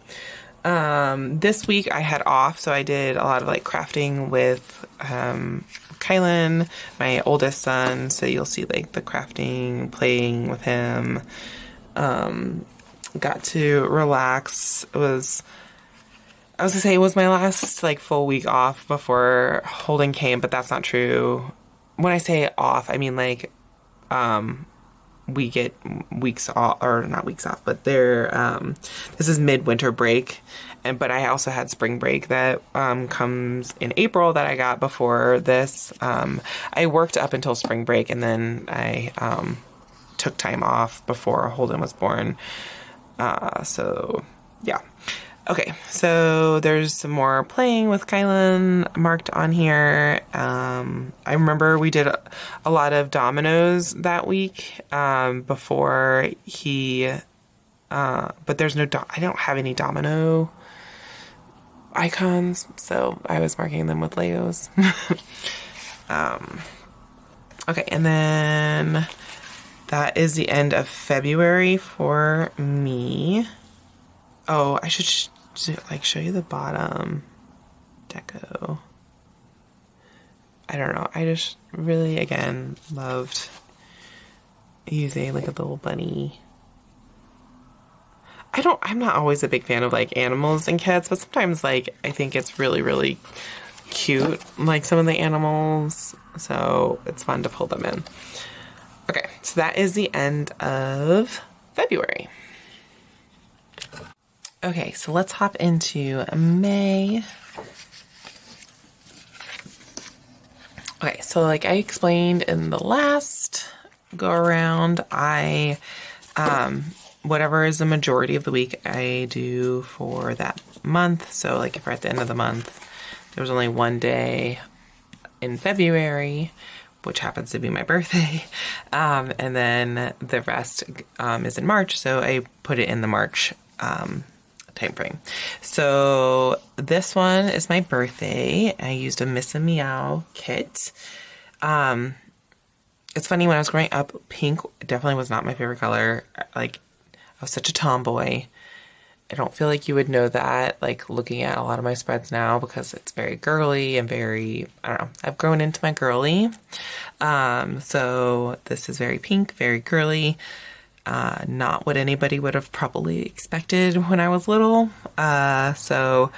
This week I had off, so I did a lot of like crafting with Kylan, my oldest son, so you'll see like the crafting, playing with him. Got to relax. I was gonna say it was my last like full week off before Holden came, but that's not true. When I say off, I mean like we get weeks off, or not weeks off, but this is midwinter break, but I also had spring break that comes in April that I got before this. I worked up until spring break, and then I took time off before Holden was born. So yeah. Okay, so there's some more playing with Kylan marked on here. I remember we did a lot of dominoes that week before he, but there's I don't have any domino icons, so I was marking them with Legos. Okay, and then that is the end of February for me. Oh, I should show you the bottom deco. I don't know. I just really, again, loved using like a little bunny. I'm not always a big fan of like animals and kits, but sometimes like I think it's really, really cute, like some of the animals. So it's fun to pull them in. Okay, so that is the end of February. Okay, so let's hop into May. Okay, so like I explained in the last go around, whatever is the majority of the week I do for that month. So like if we're at the end of the month, there was only one day in February, which happens to be my birthday. And then the rest is in March. So I put it in the March time frame. So this one is my birthday. I used a Miss and Meow kit. It's funny, when I was growing up, pink definitely was not my favorite color. Like, I was such a tomboy. I don't feel like you would know that, like, looking at a lot of my spreads now, because it's very girly and very, I don't know, I've grown into my girly. So this is very pink, very girly. Not what anybody would have probably expected when I was little. So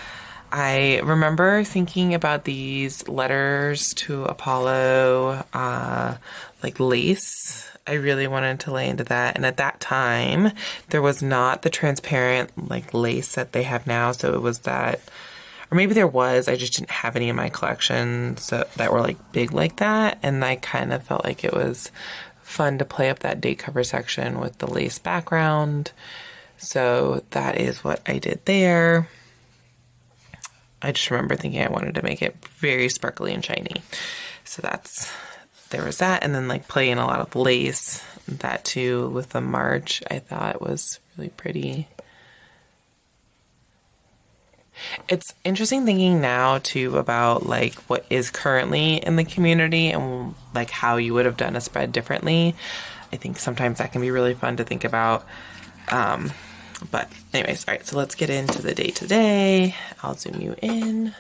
I remember thinking about these letters to Apollo, like lace. I really wanted to lay into that. And at that time, there was not the transparent like lace that they have now. So it was that, or maybe there was, I just didn't have any in my collection so that were like big like that. And I kind of felt like it was fun to play up that date cover section with the lace background. So that is what I did there. I just remember thinking I wanted to make it very sparkly and shiny. So there was that. And then like playing a lot of lace, that too, with the March, I thought was really pretty. It's interesting thinking now too about like what is currently in the community and like how you would have done a spread differently. I think sometimes that can be really fun to think about. But anyways, all right, so let's get into the day today. I'll zoom you in.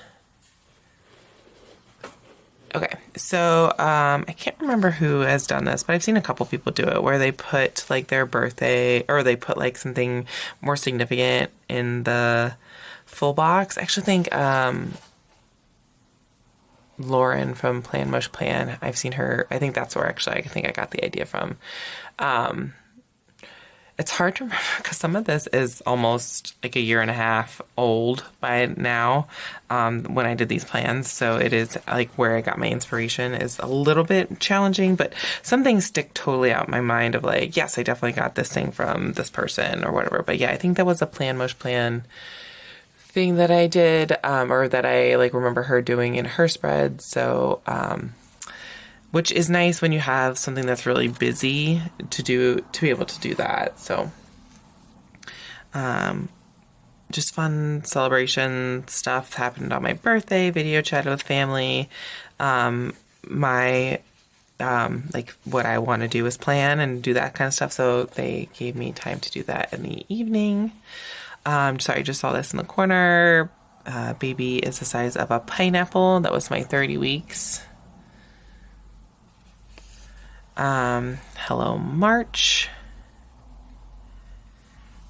Okay, so I can't remember who has done this, but I've seen a couple people do it where they put like their birthday, or they put like something more significant in the full box. I actually think Lauren from Plan Mush Plan, I've seen her. I think that's where actually I think I got the idea from. It's hard to remember because some of this is almost like a year and a half old by now, when I did these plans. So it is like where I got my inspiration is a little bit challenging, but some things stick totally out in my mind of like, yes, I definitely got this thing from this person or whatever. But yeah, I think that was a Plan Mush Plan thing that I did, or that I like remember her doing in her spread. So, which is nice when you have something that's really busy to be able to do that. So, just fun celebration stuff happened on my birthday, video chatted with family. My, like what I want to do is plan and do that kind of stuff. So they gave me time to do that in the evening. Sorry, I just saw this in the corner. Baby is the size of a pineapple. That was my 30 weeks. Hello, March.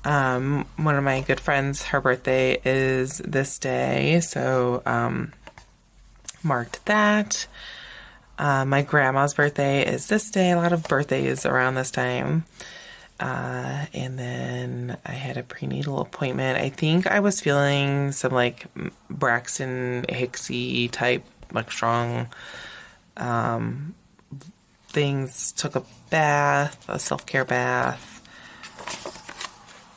One of my good friends, her birthday is this day, so marked that. My grandma's birthday is this day. A lot of birthdays around this time. And then I had a prenatal appointment. I think I was feeling some like Braxton Hicksy type, like strong, things. Took a bath, a self-care bath.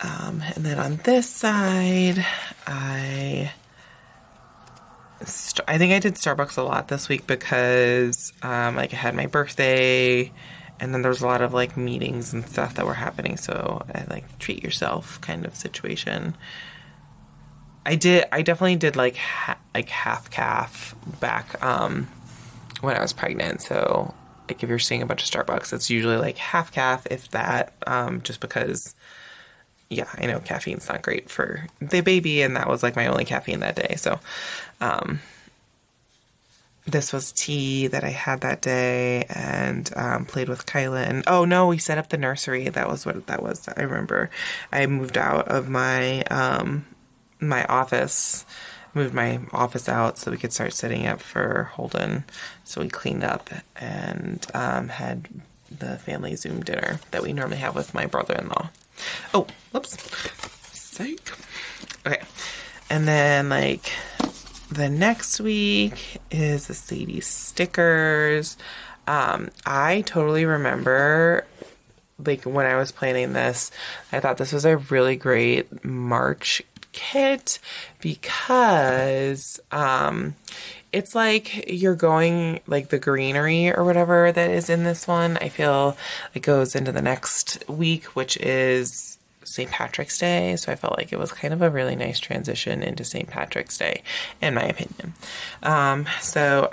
And then on this side, I think I did Starbucks a lot this week because, like I had my birthday, and then there was a lot of like meetings and stuff that were happening. So I like treat yourself kind of situation. I definitely did like half calf back, when I was pregnant. So like if you're seeing a bunch of Starbucks, it's usually like half calf, if that, just because, yeah, I know caffeine's not great for the baby, and that was like my only caffeine that day. So, this was tea that I had that day, and played with Kyla. And oh no, we set up the nursery. That was what that was. I remember I moved out of my my office, moved my office out so we could start setting up for Holden. So we cleaned up and had the family Zoom dinner that we normally have with my brother-in-law. Oh, whoops. Psych. Okay. And then like the next week is the Sadie stickers. I totally remember like when I was planning this, I thought this was a really great March kit because it's like you're going like the greenery or whatever that is in this one. I feel it goes into the next week, which is St. Patrick's Day. So I felt like it was kind of a really nice transition into St. Patrick's Day, in my opinion. So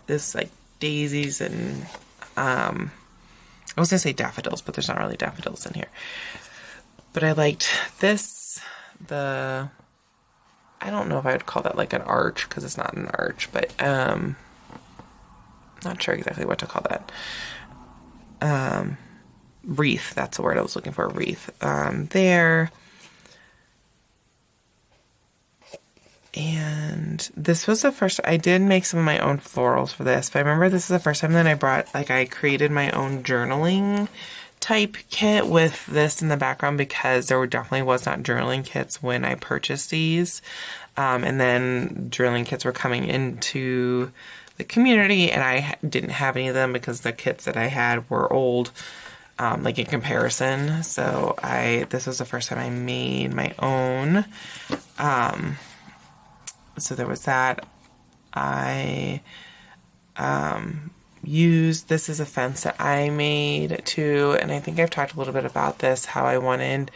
this like daisies and I was gonna say daffodils, but there's not really daffodils in here. But I liked this, I don't know if I would call that like an arch because it's not an arch, but not sure exactly what to call that. Wreath, that's the word I was looking for, wreath. There. And this was the first, I did make some of my own florals for this, but I remember this is the first time that I created my own journaling type kit with this in the background because there definitely was not journaling kits when I purchased these. And then journaling kits were coming into the community and I didn't have any of them because the kits that I had were old, like in comparison. So this was the first time I made my own. So there was that. I used, this is a fence that I made too, and I think I've talked a little bit about this, how I wanted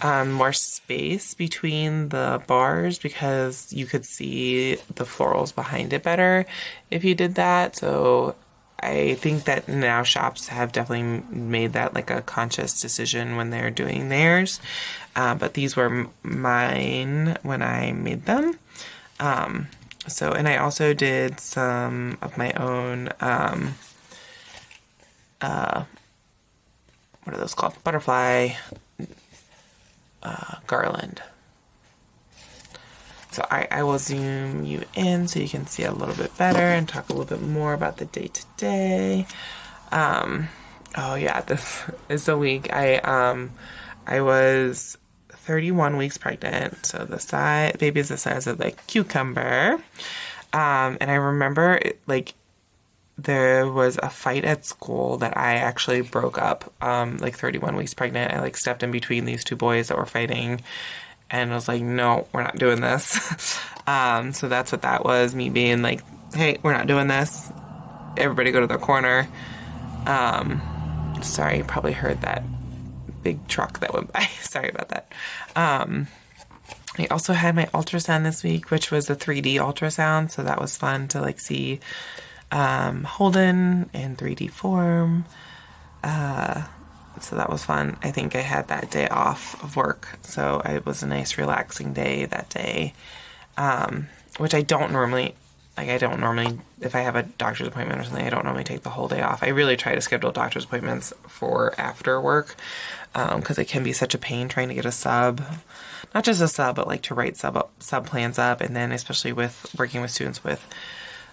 more space between the bars because you could see the florals behind it better if you did that. So I think that now shops have definitely made that like a conscious decision when they're doing theirs. But these were mine when I made them. And I also did some of my own, what are those called? Butterfly, garland. So I will zoom you in so you can see a little bit better and talk a little bit more about the day to day. Oh yeah, this is the week I was 31 weeks pregnant, so the baby is the size of the cucumber. And I remember there was a fight at school that I actually broke up, 31 weeks pregnant. I stepped in between these two boys that were fighting and I was like, no, we're not doing this. So that's what that was, me being like, hey, we're not doing this. Everybody go to their corner. Sorry, you probably heard that big truck that went by. Sorry about that. I also had my ultrasound this week, which was a 3D ultrasound. So that was fun to see Holden in 3D form. So that was fun. I think I had that day off of work. So it was a nice relaxing day that day. Which I don't normally, if I have a doctor's appointment or something, I don't normally take the whole day off. I really try to schedule doctor's appointments for after work. Because it can be such a pain trying to get a sub, not just a sub, but to write sub plans up. And then especially with working with students with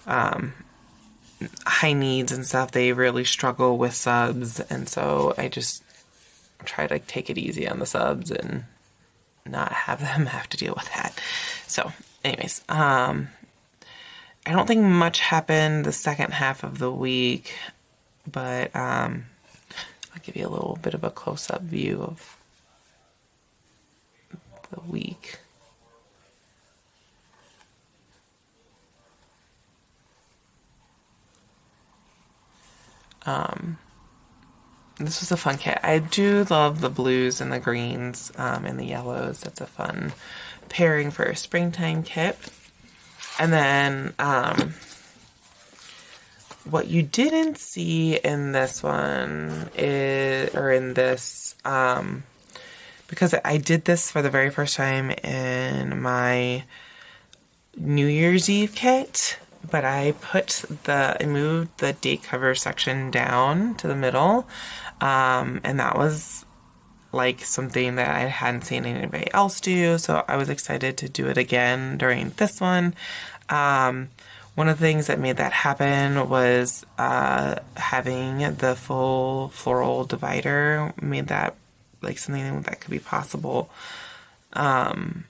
high needs and stuff, they really struggle with subs. And so I just try to take it easy on the subs and not have them have to deal with that. So anyways, I don't think much happened the second half of the week, but I'll give you a little bit of a close-up view of the week. This was a fun kit. I do love the blues and the greens and the yellows. That's a fun pairing for a springtime kit. And then what you didn't see in this one because I did this for the very first time in my New Year's Eve kit, but I moved the date cover section down to the middle, and that was something that I hadn't seen anybody else do, so I was excited to do it again during this one. One of the things that made that happen was having the full floral divider made that like something that could be possible. And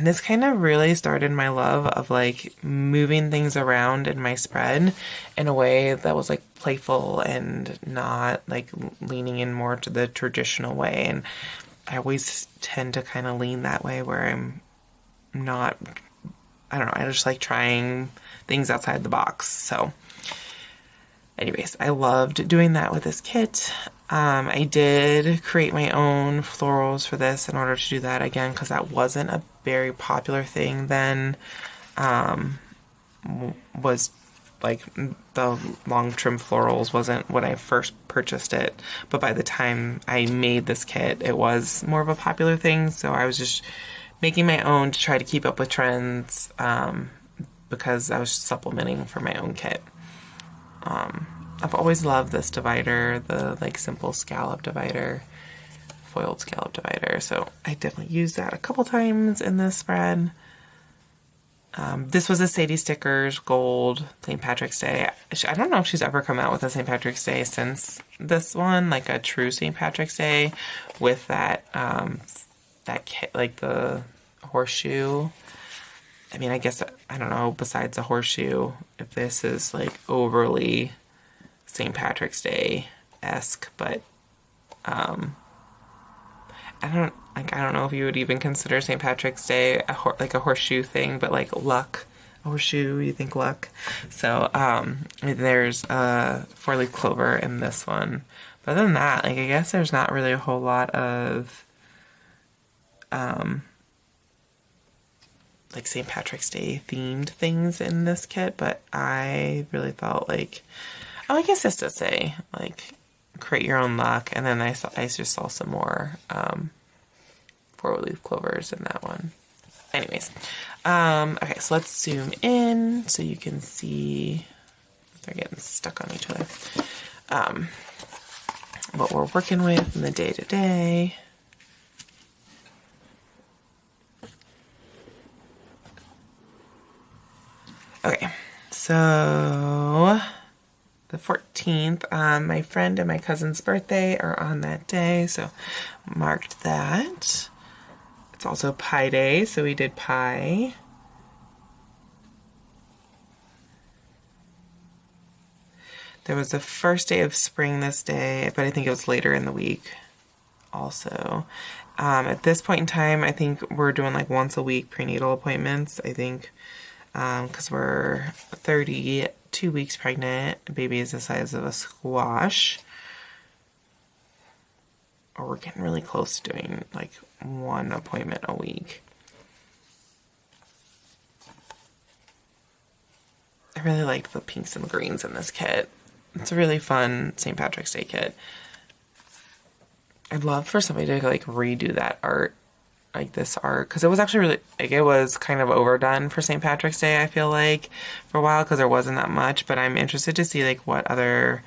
this kind of really started my love of like moving things around in my spread in a way that was like playful and not like leaning in more to the traditional way. And I always tend to kind of lean that way where I'm not, I don't know, I just like trying things outside the box. So anyways, I loved doing that with this kit. I did create my own florals for this in order to do that again, because that wasn't a very popular thing then. Was like the long trim florals wasn't when I first purchased it, but by the time I made this kit, it was more of a popular thing. So I was just making my own to try to keep up with trends, because I was supplementing for my own kit. I've always loved this divider, the like simple scallop divider, foiled scallop divider. So I definitely used that a couple times in this spread. This was a Sadie Stickers Gold St. Patrick's Day. I don't know if she's ever come out with a St. Patrick's Day since this one, like a true St. Patrick's Day with that, that kit, like the horseshoe. I mean, I guess, I don't know, besides the horseshoe, if this is like overly St. Patrick's Day-esque, but I don't know if you would even consider St. Patrick's Day like a horseshoe thing, but like luck, a horseshoe, you think luck. So there's a four-leaf clover in this one. But other than that, like I guess there's not really a whole lot of like St. Patrick's Day themed things in this kit, but I really felt like, oh, I guess this does say like create your own luck, and then I just saw some more four-leaf clovers in that one. Anyways, okay, so let's zoom in so you can see. They're getting stuck on each other. What we're working with in the day-to-day. Okay, so the 14th, my friend and my cousin's birthday are on that day, so marked that. It's also pie day, so we did pie. There was the first day of spring this day, but I think it was later in the week also. At this point in time, I think we're doing like once a week prenatal appointments, I think, because we're 32 weeks pregnant. Baby is the size of a squash. Or we're getting really close to doing like one appointment a week. I really like the pinks and greens in this kit. It's a really fun St. Patrick's Day kit. I'd love for somebody to like redo that art, like this art, because it was actually really, like it was kind of overdone for St. Patrick's Day, I feel like, for a while, because there wasn't that much, but I'm interested to see like what other,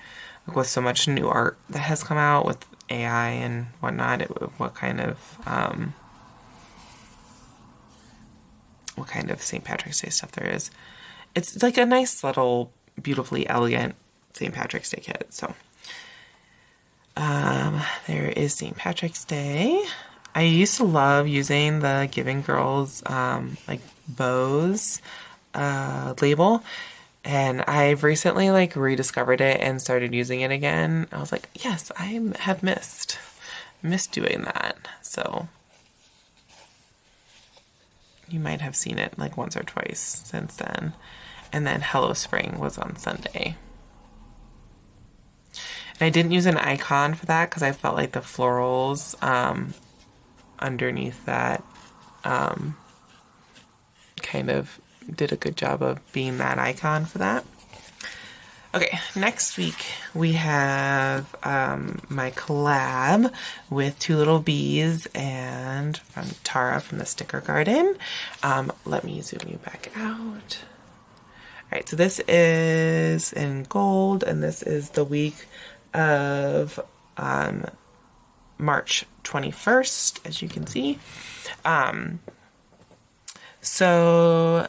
like, with so much new art that has come out with AI and whatnot, what kind of St. Patrick's Day stuff there is. It's like a nice little, beautifully elegant St. Patrick's Day kit. So there is St. Patrick's Day. I used to love using the Giving Girls like bows label, and I've recently like rediscovered it and started using it again. I was like, yes, I have missed doing that. So you might have seen it like once or twice since then. And then Hello Spring was on Sunday. And I didn't use an icon for that because I felt like the florals underneath that kind of did a good job of being that icon for that. Okay, next week we have my collab with Two Little Bees and from Tara from the Sticker Garden. Let me zoom you back out. All right, so this is in gold, and this is the week of March 21st, as you can see. So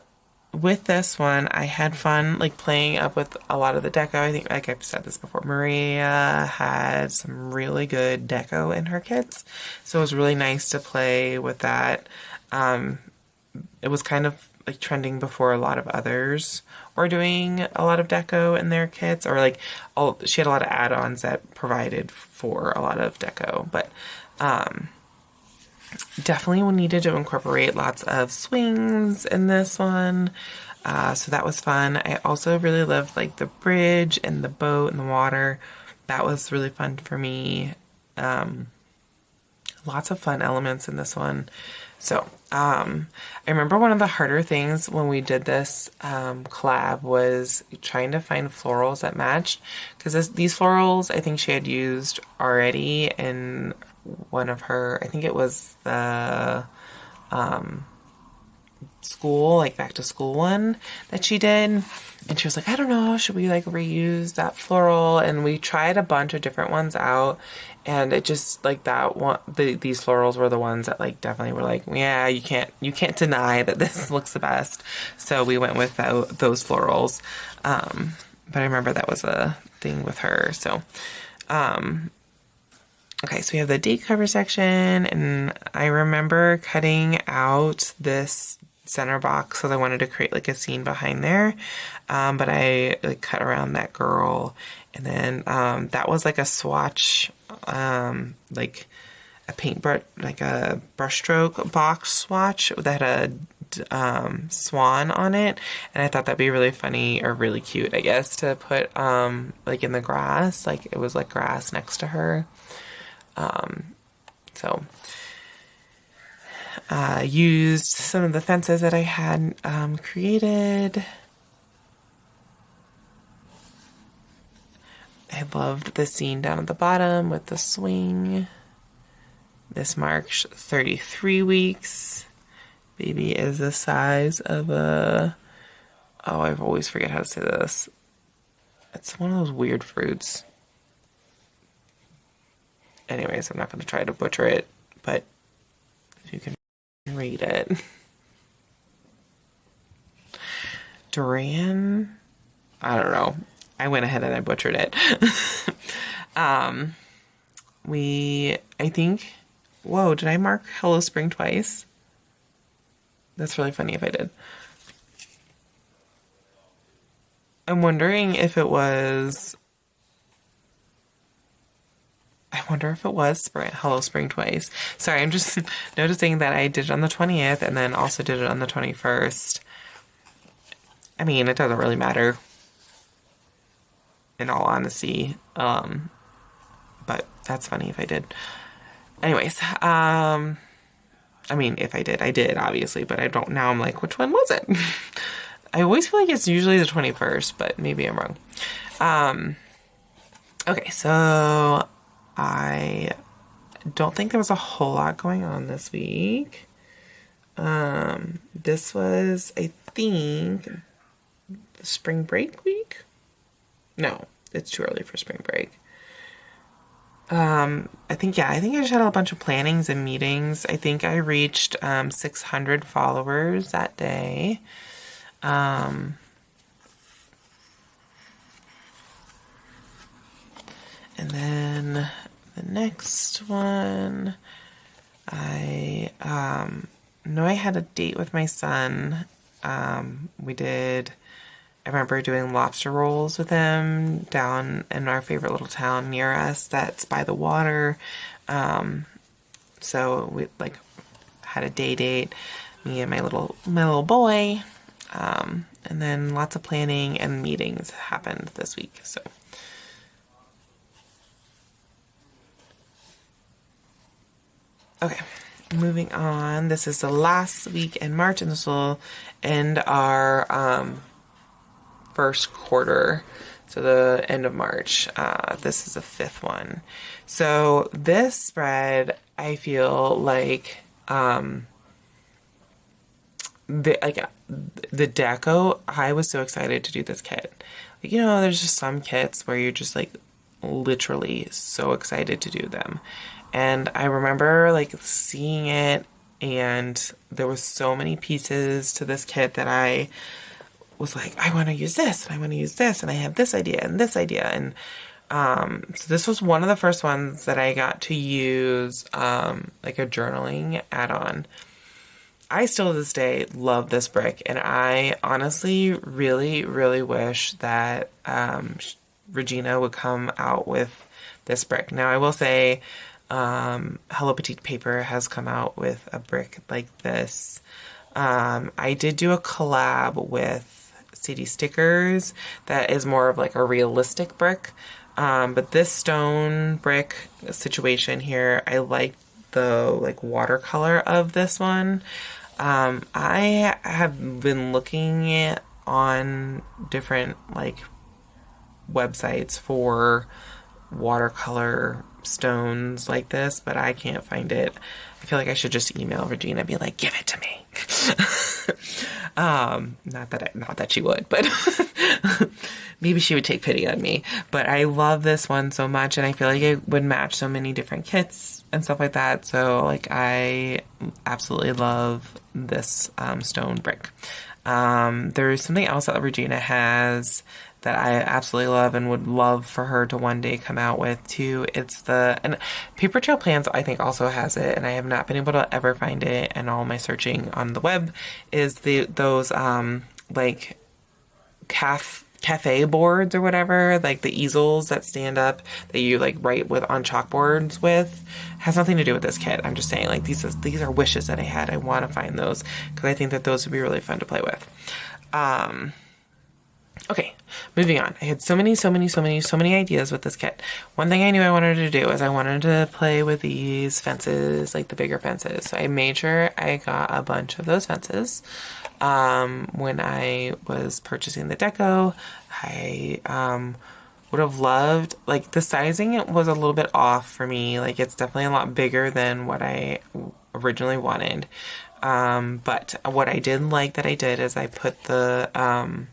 with this one, I had fun like playing up with a lot of the deco. I think, like I've said this before, Maria had some really good deco in her kits, so it was really nice to play with that. It was kind of like trending before a lot of others were doing a lot of deco in their kits, or like she had a lot of add-ons that provided for a lot of deco, but definitely we needed to incorporate lots of swings in this one. So that was fun. I also really loved like the bridge and the boat and the water. That was really fun for me. Lots of fun elements in this one. So I remember one of the harder things when we did this collab was trying to find florals that matched, because these florals I think she had used already in one of her, I think it was the school, like back to school one that she did. And she was like, I don't know, should we like reuse that floral? And we tried a bunch of different ones out, and it just like that one, these florals were the ones that like definitely were like, yeah, you can't deny that this looks the best. So we went with those florals. But I remember that was a thing with her. So okay, so we have the date cover section, and I remember cutting out this center box because I wanted to create like a scene behind there, but I like cut around that girl, and then that was like a swatch, like a paintbrush, like a brushstroke box swatch that had a swan on it, and I thought that'd be really funny, or really cute, I guess, to put like in the grass, like it was like grass next to her. So used some of the fences that I had created. I loved the scene down at the bottom with the swing. This marks 33 weeks. Baby is the size of a, oh, I always forget how to say this. It's one of those weird fruits. Anyways, I'm not going to try to butcher it, but if you can read it. Duran? I don't know. I went ahead and I butchered it. I think, whoa, did I mark Hello Spring twice? That's really funny if I did. I'm wondering if it was, spring, Hello Spring twice. Sorry, I'm just noticing that I did it on the 20th and then also did it on the 21st. I mean, it doesn't really matter, in all honesty. But that's funny if I did. Anyways, I mean, if I did, obviously, but I don't, now I'm like, which one was it? I always feel like it's usually the 21st, but maybe I'm wrong. Okay, so I don't think there was a whole lot going on this week. This was, I think, the spring break week? No, it's too early for spring break. I think I just had a bunch of plannings and meetings. I think I reached 600 followers that day. And then the next one, I know I had a date with my son. I remember doing lobster rolls with him down in our favorite little town near us that's by the water. So we like had a day date, me and my little boy. And then lots of planning and meetings happened this week. So okay, moving on. This is the last week in March, and this will end our first quarter, so the end of March. This is the 5th one. So this spread, I feel like the deco, I was so excited to do this kit. Like, you know, there's just some kits where you're just like literally so excited to do them. And I remember like seeing it, and there was so many pieces to this kit that I was like, I want to use this and I want to use this and I have this idea and this idea. And so this was one of the first ones that I got to use like a journaling add-on. I still to this day love this brick, and I honestly really, really wish that Regina would come out with this brick. Now, I will say Hello Petite Paper has come out with a brick like this. I did do a collab with City Stickers that is more of like a realistic brick. But this stone brick situation here, I like the like watercolor of this one. I have been looking on different like websites for watercolor stones like this, but I can't find it. I feel like I should just email Regina and be like, give it to me. Not that she would, but maybe she would take pity on me. But I love this one so much, and I feel like it would match so many different kits and stuff like that. So like I absolutely love this stone brick. There's something else that Regina has that I absolutely love and would love for her to one day come out with too. And Paper Trail Plans I think also has it, and I have not been able to ever find it, and all my searching on the web is those like cafe boards or whatever, like the easels that stand up that you like write with on chalkboards with. Has nothing to do with this kit. I'm just saying, like, these are wishes that I had. I want to find those because I think that those would be really fun to play with. Okay, moving on. I had so many ideas with this kit. One thing I knew I wanted to do is I wanted to play with these fences, like the bigger fences. So I made sure I got a bunch of those fences. When I was purchasing the deco, I would have loved, like, the sizing was a little bit off for me. Like, it's definitely a lot bigger than what I originally wanted. But what I did like that I did is I put the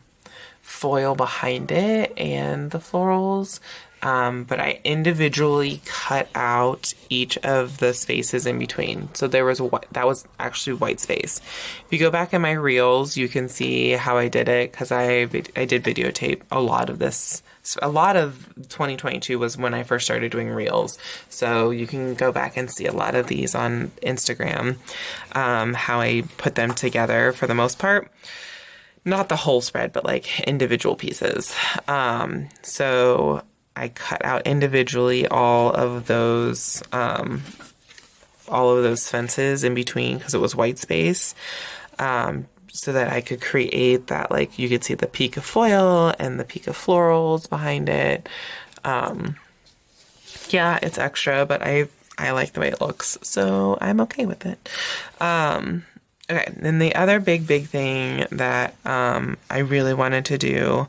foil behind it and the florals, but I individually cut out each of the spaces in between. So that was actually white space. If you go back in my reels, you can see how I did it, because I did videotape a lot of this. A lot of 2022 was when I first started doing reels. So you can go back and see a lot of these on Instagram, how I put them together for the most part. Not the whole spread, but like individual pieces. So I cut out individually all of those fences in between, because it was white space, so that I could create that, like, you could see the peak of foil and the peak of florals behind it. Yeah, it's extra, but I like the way it looks, so I'm okay with it. Okay, then the other big thing that I really wanted to do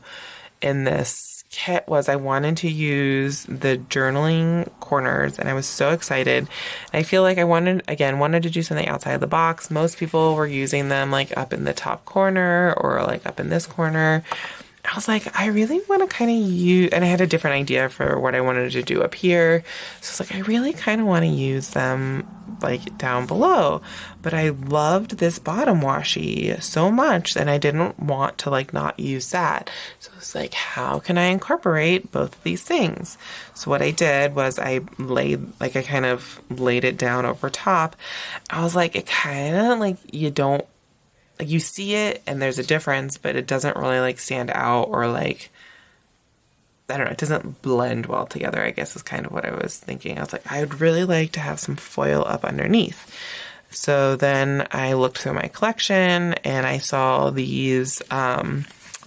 in this kit was I wanted to use the journaling corners, and I was so excited. I feel like I wanted to do something outside the box. Most people were using them like up in the top corner or like up in this corner. I was like, I really want to kind of use, and I had a different idea for what I wanted to do up here. So I was like, I really kind of want to use them like down below, but I loved this bottom washi so much, and I didn't want to like not use that. So it's like, how can I incorporate both of these things? So what I did was I kind of laid it down over top. I was like, it kind of like, you see it and there's a difference, but it doesn't really like stand out, or like, I don't know, it doesn't blend well together, I guess is kind of what I was thinking. I was like, I would really like to have some foil up underneath. So then I looked through my collection and I saw these foil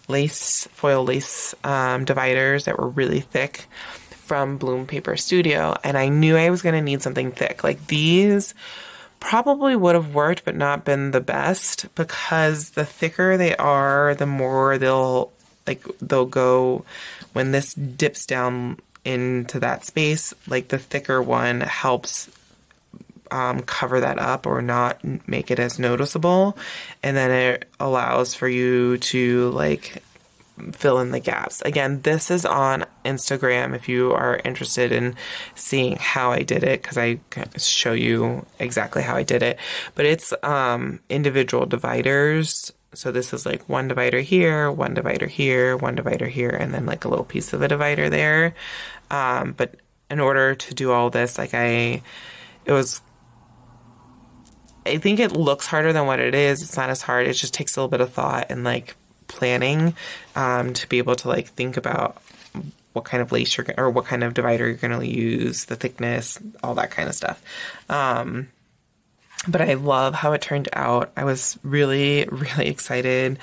lace dividers that were really thick from Bloom Paper Studio, and I knew I was going to need something thick. Like, these probably would have worked but not been the best, because the thicker they are, the more they'll go when this dips down into that space. Like, the thicker one helps cover that up or not make it as noticeable, and then it allows for you to like fill in the gaps. Again, this is on Instagram if you are interested in seeing how I did it, because I show you exactly how I did it. But it's individual dividers So this is like one divider here, one divider here, one divider here, and then like a little piece of a divider there. But in order to do all this, like I think it looks harder than what it is. It's not as hard. It just takes a little bit of thought and like planning, to be able to like think about what kind of lace or what kind of divider you're going to use, the thickness, all that kind of stuff. But I love how it turned out. I was really, really excited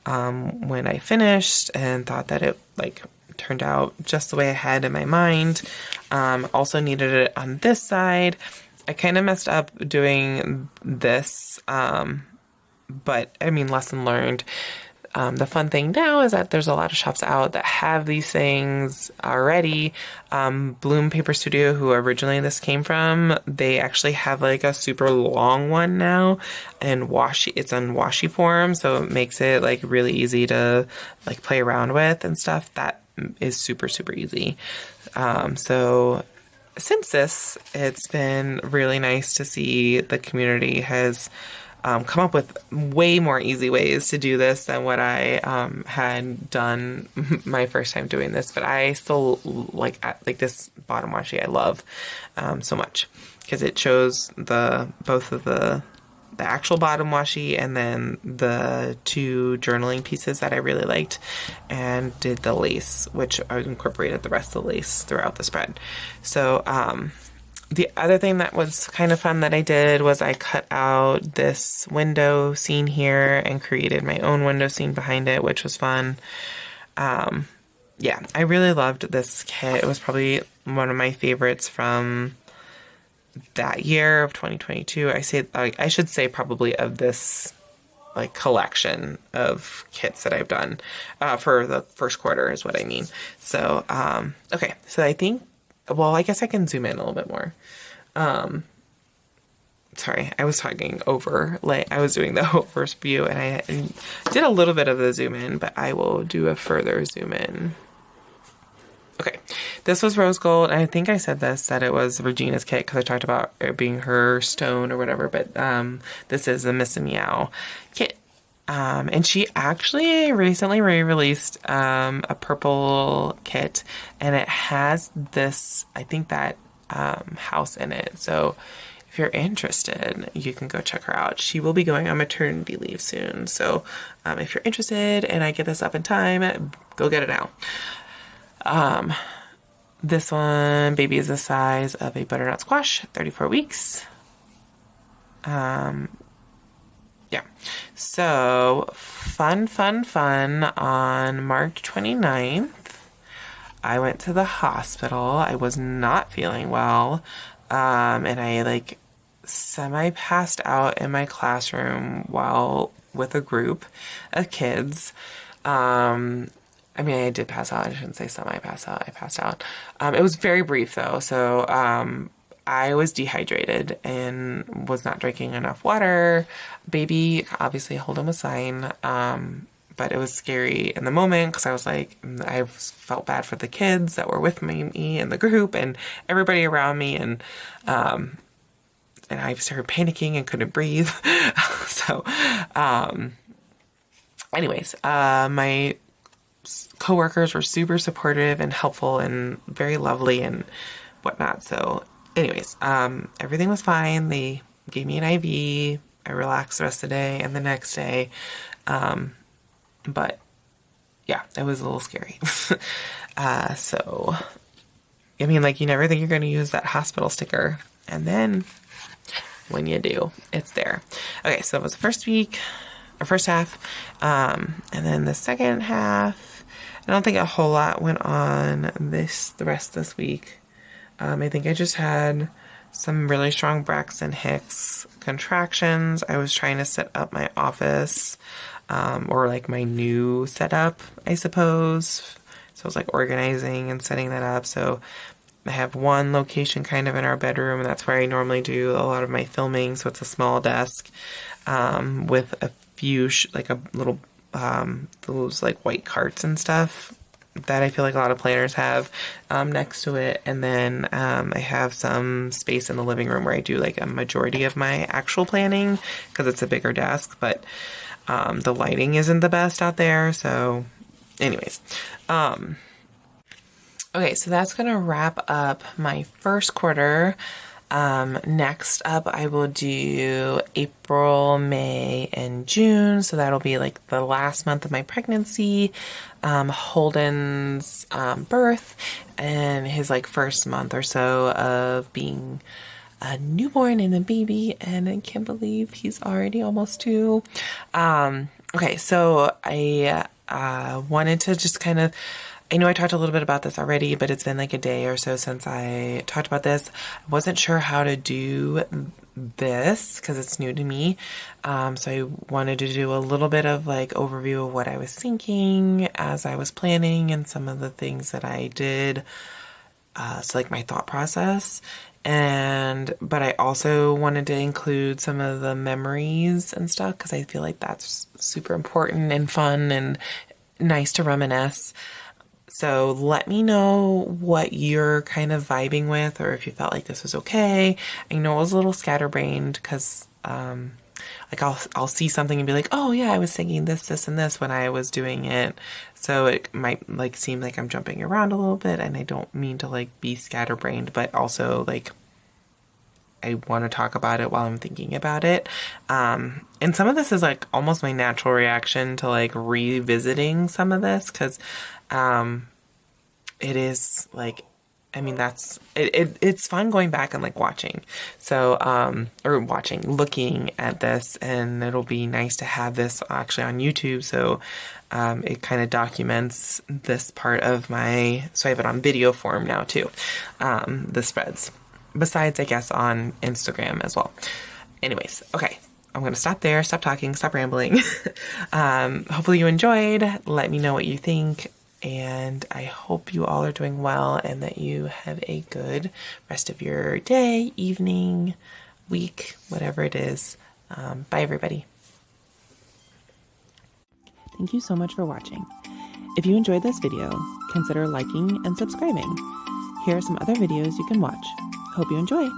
when I finished and thought that it like turned out just the way I had in my mind. Also needed it on this side. I kind of messed up doing this, but I mean, lesson learned. The fun thing now is that there's a lot of shops out that have these things already. Bloom Paper Studio, who originally this came from, they actually have like a super long one now, and it's on washi form, so it makes it like really easy to like play around with and stuff. That is super, super easy. So since this, it's been really nice to see the community has come up with way more easy ways to do this than what I had done my first time doing this. But I still like this bottom washi. I love so much because it shows both of the actual bottom washi and then the two journaling pieces that I really liked, and did the lace, which I incorporated the rest of the lace throughout the spread. So the other thing that was kind of fun that I did was I cut out this window scene here and created my own window scene behind it, which was fun. Yeah, I really loved this kit. It was probably one of my favorites from that year of 2022. I should say probably of this like collection of kits that I've done for the first quarter is what I mean. So, okay. So I think, well, I guess I can zoom in a little bit more. Sorry, I was talking over, like I was doing the whole first view and I did a little bit of the zoom in, but I will do a further zoom in. Okay, this was rose gold. And I think I said that it was Regina's kit because I talked about it being her stone or whatever, but this is the Miss Meow kit. And she actually recently re-released a purple kit, and it has this, I think that house in it. So if you're interested, you can go check her out. She will be going on maternity leave soon. So if you're interested and I get this up in time, go get it now. This one, baby, is the size of a butternut squash, 34 weeks. Yeah. So fun. On March 29th, I went to the hospital. I was not feeling well. And I like semi passed out in my classroom while with a group of kids. I mean, I did pass out. I shouldn't say semi-pass out. I passed out. It was very brief, though. So I was dehydrated and was not drinking enough water. Baby, obviously, hold him was fine. But it was scary in the moment because I was like, I felt bad for the kids that were with me in the group and everybody around me. And I started panicking and couldn't breathe. So anyways, my coworkers were super supportive and helpful and very lovely and whatnot. So anyways, everything was fine. They gave me an IV. I relaxed the rest of the day and the next day. But yeah, it was a little scary. So, I mean, like, you never think you're going to use that hospital sticker. And then when you do, it's there. Okay. So it was the first week or first half. And then the second half, I don't think a whole lot went on the rest of this week. I think I just had some really strong Braxton Hicks contractions. I was trying to set up my office, or like my new setup, I suppose. So I was like organizing and setting that up. So I have one location kind of in our bedroom, and that's where I normally do a lot of my filming. So it's a small desk, with a few, like a little, those like white carts and stuff that I feel like a lot of planners have next to it. And then I have some space in the living room where I do like a majority of my actual planning because it's a bigger desk. But The lighting isn't the best out there. So anyways, okay, so that's going to wrap up my first quarter. Next up, I will do April, May, and June. So that'll be like the last month of my pregnancy, Holden's birth, and his like first month or so of being a newborn and a baby. And I can't believe he's already almost 2. Okay, so I wanted to just kind of, I know I talked a little bit about this already, but it's been like a day or so since I talked about this. I wasn't sure how to do this because it's new to me. So I wanted to do a little bit of like overview of what I was thinking as I was planning and some of the things that I did. So like my thought process. But I also wanted to include some of the memories and stuff because I feel like that's super important and fun and nice to reminisce. So let me know what you're kind of vibing with, or if you felt like this was okay. I know it was a little scatterbrained because, like I'll see something and be like, oh yeah, I was thinking this, this, and this when I was doing it. So it might like seem like I'm jumping around a little bit, and I don't mean to like be scatterbrained, but also like I want to talk about it while I'm thinking about it. And some of this is like almost my natural reaction to like revisiting some of this because it is like, I mean, that's it's fun going back and like watching. So, looking at this, and it'll be nice to have this actually on YouTube. So, it kind of documents this part of so I have it on video form now too. The spreads, besides, I guess, on Instagram as well. Anyways, okay. I'm going to stop there, stop talking, stop rambling. Hopefully you enjoyed. Let me know what you think. And I hope you all are doing well and that you have a good rest of your day, evening, week, whatever it is. Bye, everybody. Thank you so much for watching. If you enjoyed this video, consider liking and subscribing. Here are some other videos you can watch. Hope you enjoy.